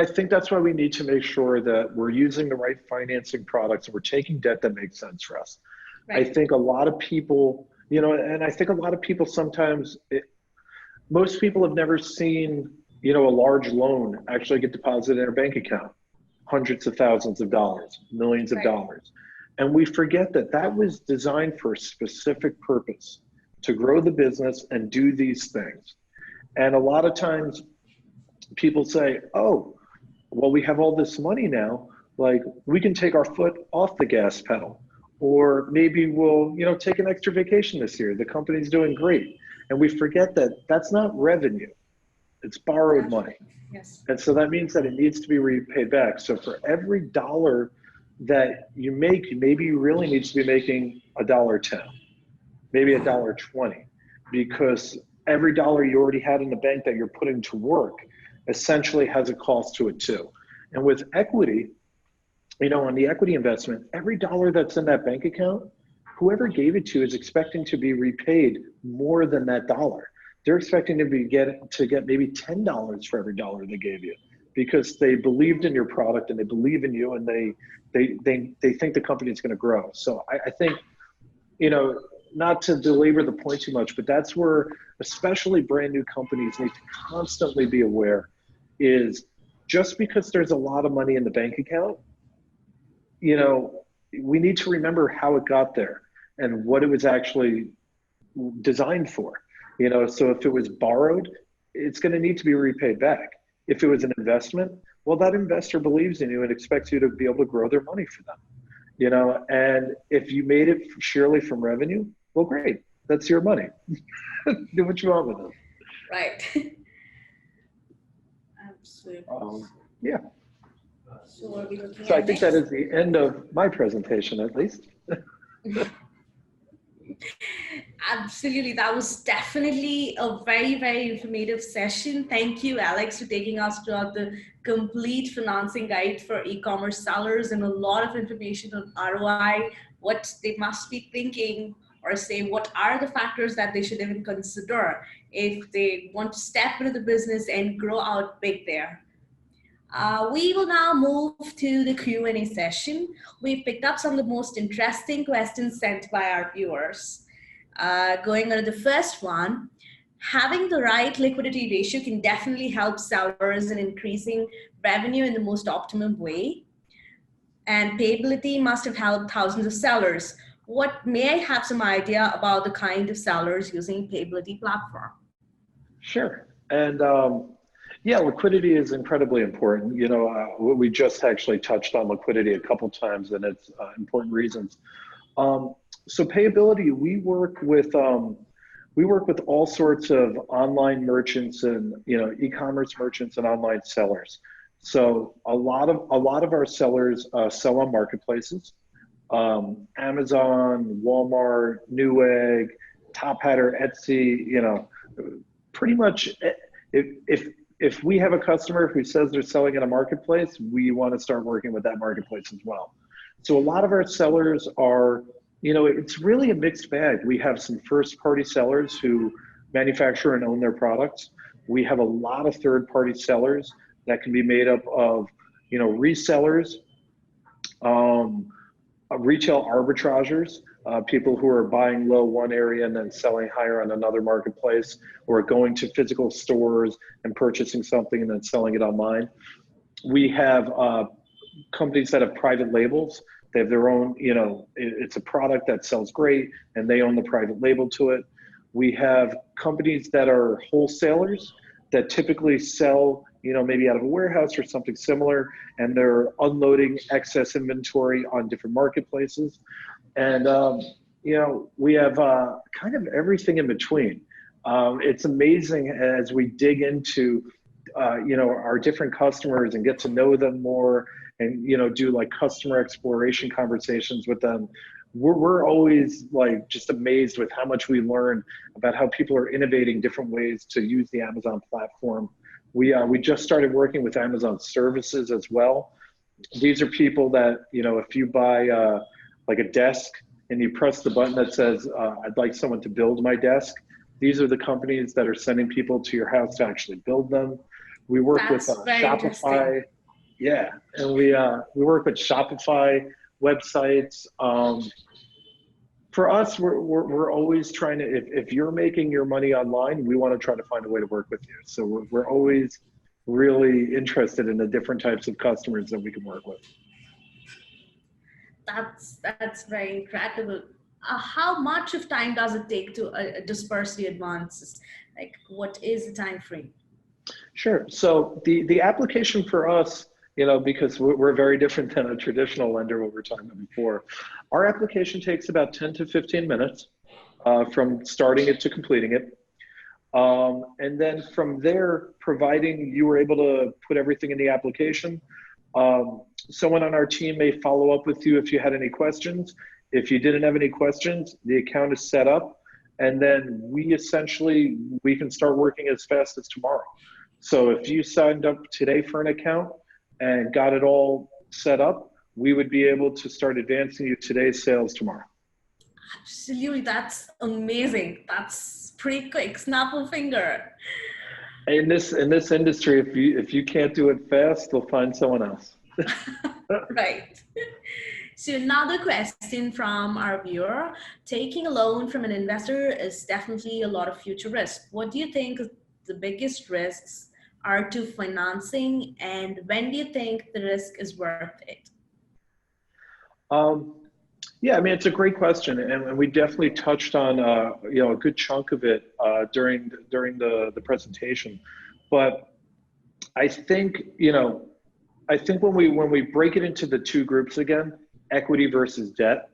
think that's why we need to make sure that we're using the right financing products and we're taking debt that makes sense for us. Right. I think a lot of people, and I think a lot of people sometimes, most people have never seen, a large loan actually get deposited in their bank account, hundreds of thousands of dollars, millions of dollars. And we forget that that was designed for a specific purpose, to grow the business and do these things. And a lot of times people say, oh, well, we have all this money now, like we can take our foot off the gas pedal, or maybe we'll, take an extra vacation this year. The company's doing great. And we forget that that's not revenue, it's borrowed money. Yes. And so that means that it needs to be repaid back. So for every dollar that you make, maybe you really need to be making $1.10, maybe $1.20, because every dollar you already had in the bank that you're putting to work essentially has a cost to it too. And with equity, on the equity investment, every dollar that's in that bank account, whoever gave it to you is expecting to be repaid more than that dollar. They're expecting to get maybe $10 for every dollar they gave you, because they believed in your product and they believe in you, and they think the company is going to grow. So I think, not to belabor the point too much, but that's where especially brand new companies need to constantly be aware, is just because there's a lot of money in the bank account, we need to remember how it got there and what it was actually designed for. So if it was borrowed, it's going to need to be repaid back. If it was an investment, well, that investor believes in you and expects you to be able to grow their money for them. And if you made it sheerly from revenue, well, great, that's your money. Do what you want with it. Right. Absolutely. Yeah. So are we looking I think that is the end of my presentation, at least. Absolutely. That was definitely a very, very informative session. Thank you, Alex, for taking us throughout the complete financing guide for e-commerce sellers, and a lot of information on ROI, what they must be thinking, or say what are the factors that they should even consider if they want to step into the business and grow out big there. We will now move to the Q&A session. We've picked up some of the most interesting questions sent by our viewers. Going on to the first one, having the right liquidity ratio can definitely help sellers in increasing revenue in the most optimum way. And Payability must have helped thousands of sellers. May I have some idea about the kind of sellers using Payability platform? Sure. And yeah, liquidity is incredibly important. We just actually touched on liquidity a couple times, and it's important reasons. So Payability, we work with all sorts of online merchants and e-commerce merchants and online sellers. So a lot of our sellers sell on marketplaces, Amazon, Walmart, Newegg, Top Hatter, Etsy. Pretty much if we have a customer who says they're selling in a marketplace, we want to start working with that marketplace as well. So a lot of our sellers are, it's really a mixed bag. We have some first-party sellers who manufacture and own their products. We have a lot of third-party sellers that can be made up of, resellers, retail arbitragers, people who are buying low one area and then selling higher on another marketplace, or going to physical stores and purchasing something and then selling it online. We have companies that have private labels. They have their own, it's a product that sells great and they own the private label to it. We have companies that are wholesalers that typically sell, maybe out of a warehouse or something similar, and they're unloading excess inventory on different marketplaces. And, we have kind of everything in between. It's amazing as we dig into, our different customers and get to know them more and, do like customer exploration conversations with them. We're always like just amazed with how much we learn about how people are innovating different ways to use the Amazon platform. We just started working with Amazon services as well. These are people that, if you buy like a desk and you press the button that says, I'd like someone to build my desk, these are the companies that are sending people to your house to actually build them. We work with Shopify. Yeah, and we work with Shopify websites. For us, we're always trying to, if you're making your money online, we want to try to find a way to work with you. So we're always really interested in the different types of customers that we can work with. That's very incredible. How much of time does it take to disperse the advances? Like, what is the time frame? Sure. So the application for us, because we're very different than a traditional lender, what we were talking about before, our application takes about 10 to 15 minutes from starting it to completing it. And then from there, providing you were able to put everything in the application, someone on our team may follow up with you if you had any questions. If you didn't have any questions, the account is set up, and then we can start working as fast as tomorrow. So if you signed up today for an account and got it all set up, we would be able to start advancing you today's sales tomorrow. Absolutely, that's amazing. That's pretty quick, snap of a finger. In this industry, if you can't do it fast, they'll find someone else. Right. So another question from our viewer: taking a loan from an investor is definitely a lot of future risk. What do you think the biggest risks are to financing, and when do you think the risk is worth it? Yeah, I mean, it's a great question, and we definitely touched on a good chunk of it during the presentation. But I think when we break it into the two groups again, equity versus debt,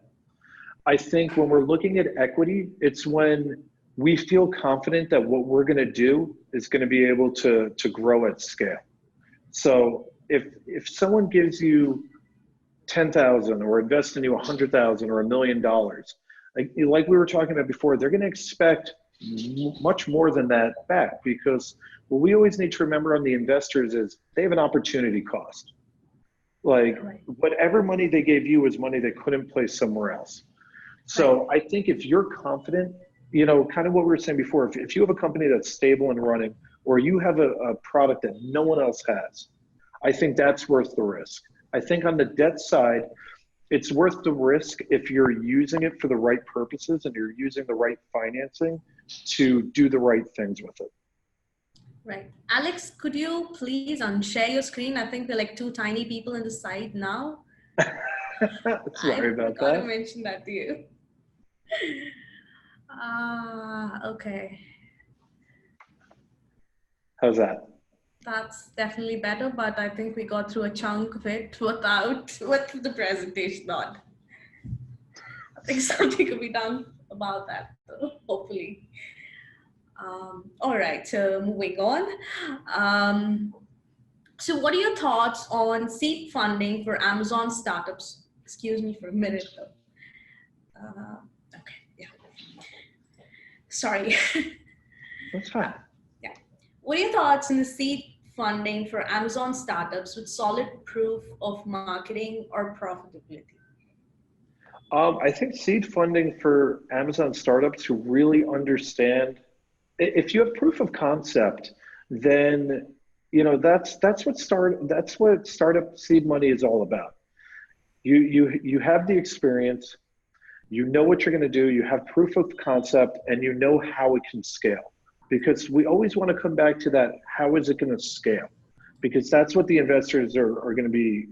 I think when we're looking at equity, it's when we feel confident that what we're going to do is going to be able to grow at scale. So if someone gives you 10,000 or invest in you 100,000 or $1 million, like we were talking about before, they're going to expect much more than that back, because what we always need to remember on the investors is they have an opportunity cost. Like, whatever money they gave you is money they couldn't place somewhere else. So I think if you're confident, kind of what we were saying before, if you have a company that's stable and running, or you have a product that no one else has, I think that's worth the risk. I think on the debt side, it's worth the risk if you're using it for the right purposes and you're using the right financing to do the right things with it. Right. Alex, could you please unshare your screen? I think there are like two tiny people on the side now. Sorry about that. I forgot to mention that to you. Okay. How's that? That's definitely better, but I think we got through a chunk of it with the presentation on. I think something could be done about that, though, hopefully. All right, so moving on. So what are your thoughts on seed funding for Amazon startups? Excuse me for a minute, though. Okay, yeah. Sorry. That's fine. Yeah. What are your thoughts on the seed funding for Amazon startups with solid proof of marketing or profitability? I think seed funding for Amazon startups who really understand, if you have proof of concept, then that's what startup seed money is all about. You have the experience, you know what you're going to do, you have proof of concept, and you know how it can scale. Because we always want to come back to that, how is it going to scale? Because that's what the investors are going to be,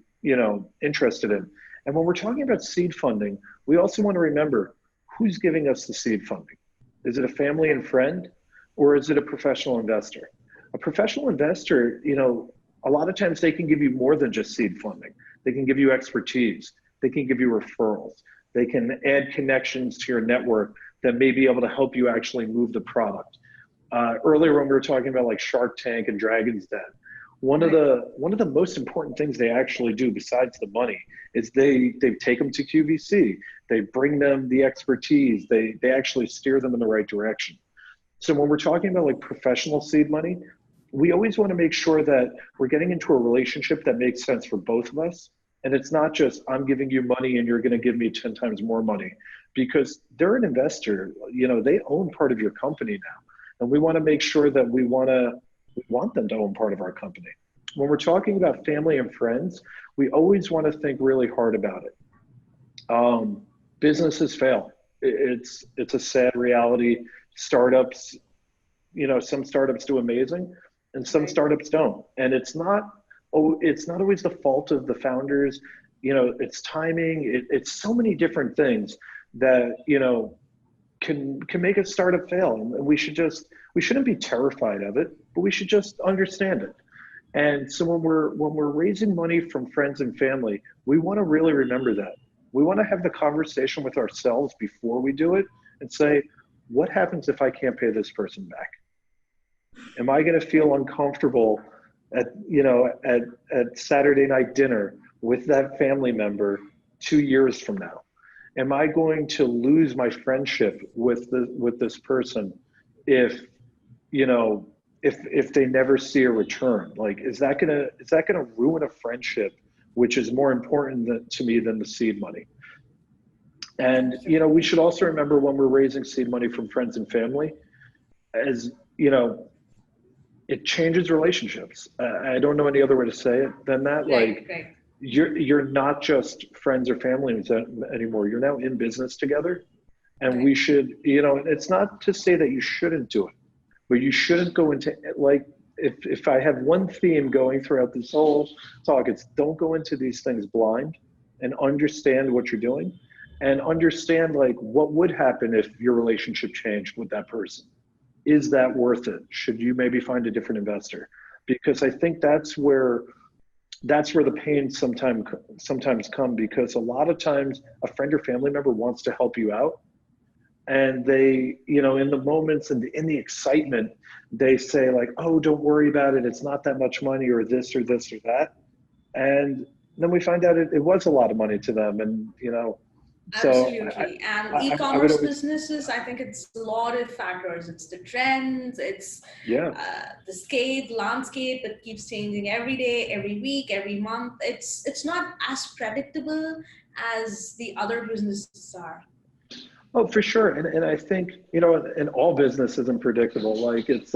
interested in. And when we're talking about seed funding, we also want to remember who's giving us the seed funding. Is it a family and friend, or is it a professional investor? A professional investor, a lot of times they can give you more than just seed funding. They can give you expertise. They can give you referrals. They can add connections to your network that may be able to help you actually move the product. Earlier when we were talking about like Shark Tank and Dragon's Den, one of the most important things they actually do besides the money is they take them to QVC. They bring them the expertise. They actually steer them in the right direction. So when we're talking about like professional seed money, we always want to make sure that we're getting into a relationship that makes sense for both of us. And it's not just, I'm giving you money and you're going to give me 10 times more money, because they're an investor. They own part of your company now. And we want to make sure that we want them to own part of our company. When we're talking about family and friends, we always want to think really hard about it. Businesses fail. It's a sad reality. Startups, some startups do amazing and some startups don't. And it's not always the fault of the founders. It's timing. It's so many different things that, can make a startup fail. And we shouldn't be terrified of it, but we should just understand it. And so when we're raising money from friends and family, we want to really remember that. We want to have the conversation with ourselves before we do it and say, what happens if I can't pay this person back? Am I going to feel uncomfortable at Saturday night dinner with that family member 2 years from now? Am I going to lose my friendship with this person if they never see a return? Like, is that gonna ruin a friendship, which is more important to me than the seed money? And we should also remember when we're raising seed money from friends and family, as it changes relationships. I don't know any other way to say it than that. Right. You're not just friends or family anymore. You're now in business together, and we should, it's not to say that you shouldn't do it, but you shouldn't go into, like, if I have one theme going throughout this whole talk, it's don't go into these things blind, and understand what you're doing, and understand like what would happen if your relationship changed with that person. Is that worth it? Should you maybe find a different investor? Because I think that's where the pain sometimes come, because a lot of times a friend or family member wants to help you out, and they, in the moments and in the excitement, they say like, oh, don't worry about it, it's not that much money, or this or this or that. And then we find out it was a lot of money to them. And Absolutely. And I would e-commerce always, businesses, I think it's a lot of factors. It's the trends, it's the landscape that keeps changing every day, every week, every month. It's not as predictable as the other businesses are. oh, for sure. And I think, and all business isn't predictable. Like it's,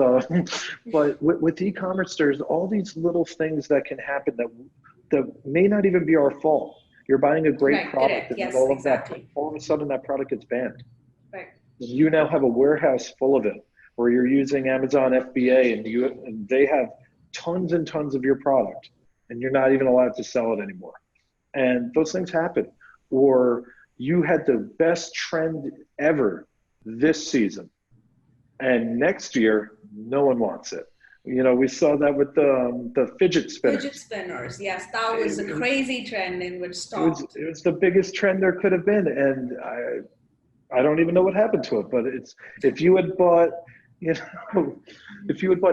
but with e-commerce, there's all these little things that can happen that may not even be our fault. You're buying a great product, and yes, then exactly. all of a sudden that product gets banned. Right. You now have a warehouse full of it, where you're using Amazon FBA, and they have tons and tons of your product, and you're not even allowed to sell it anymore. And those things happen. Or you had the best trend ever this season, and next year no one wants it. We saw that with the fidget spinners. Fidget spinners, yes, that was a crazy trend in which stopped. It was the biggest trend there could have been, and I don't even know what happened to it. But if you had bought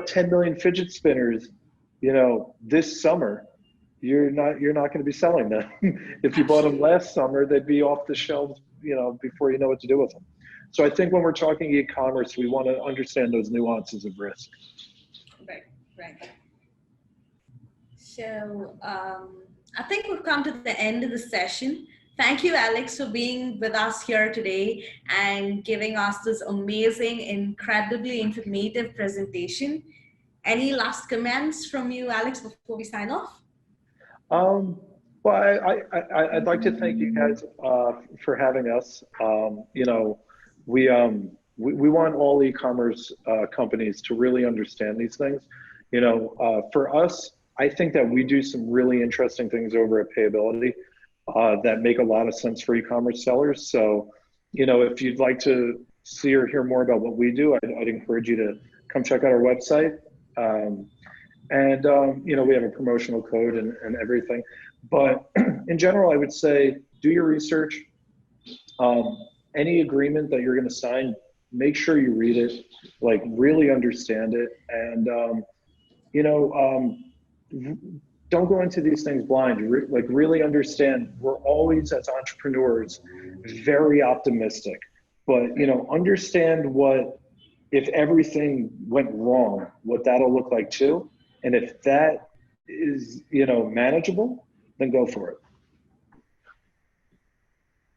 10 million fidget spinners, this summer, you're not going to be selling them. If you bought them last summer, they'd be off the shelves, before you know what to do with them. So I think when we're talking e-commerce, we want to understand those nuances of risk. Right. So I think we've come to the end of the session. Thank you, Alex, for being with us here today and giving us this amazing, incredibly informative presentation. Any last comments from you, Alex, before we sign off? Well, Well, I'd like to thank you guys for having us. You know, we want all e-commerce companies to really understand these things. You know, for us, I think that we do some really interesting things over at Payability that make a lot of sense for e-commerce sellers. So, you know, if you'd like to see or hear more about what we do, I'd encourage you to come check out our website. You know, we have a promotional code and everything. But in general, I would say do your research. Any agreement that you're going to sign, make sure you read it, like really understand it. And, you know, don't go into these things blind. Like really understand, we're always as entrepreneurs very optimistic, but, you know, understand what, if everything went wrong, what that'll look like too. And if that is, you know, manageable, then go for it.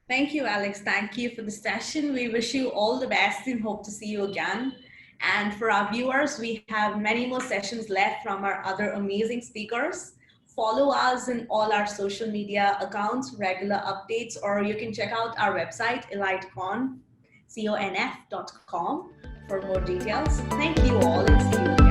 Thank you, Alex. Thank you for the session. We wish you all the best and hope to see you again. And for our viewers, we have many more sessions left from our other amazing speakers. Follow us in all our social media accounts, regular updates, or you can check out our website, eliteconf.com for more details. Thank you all and see you again.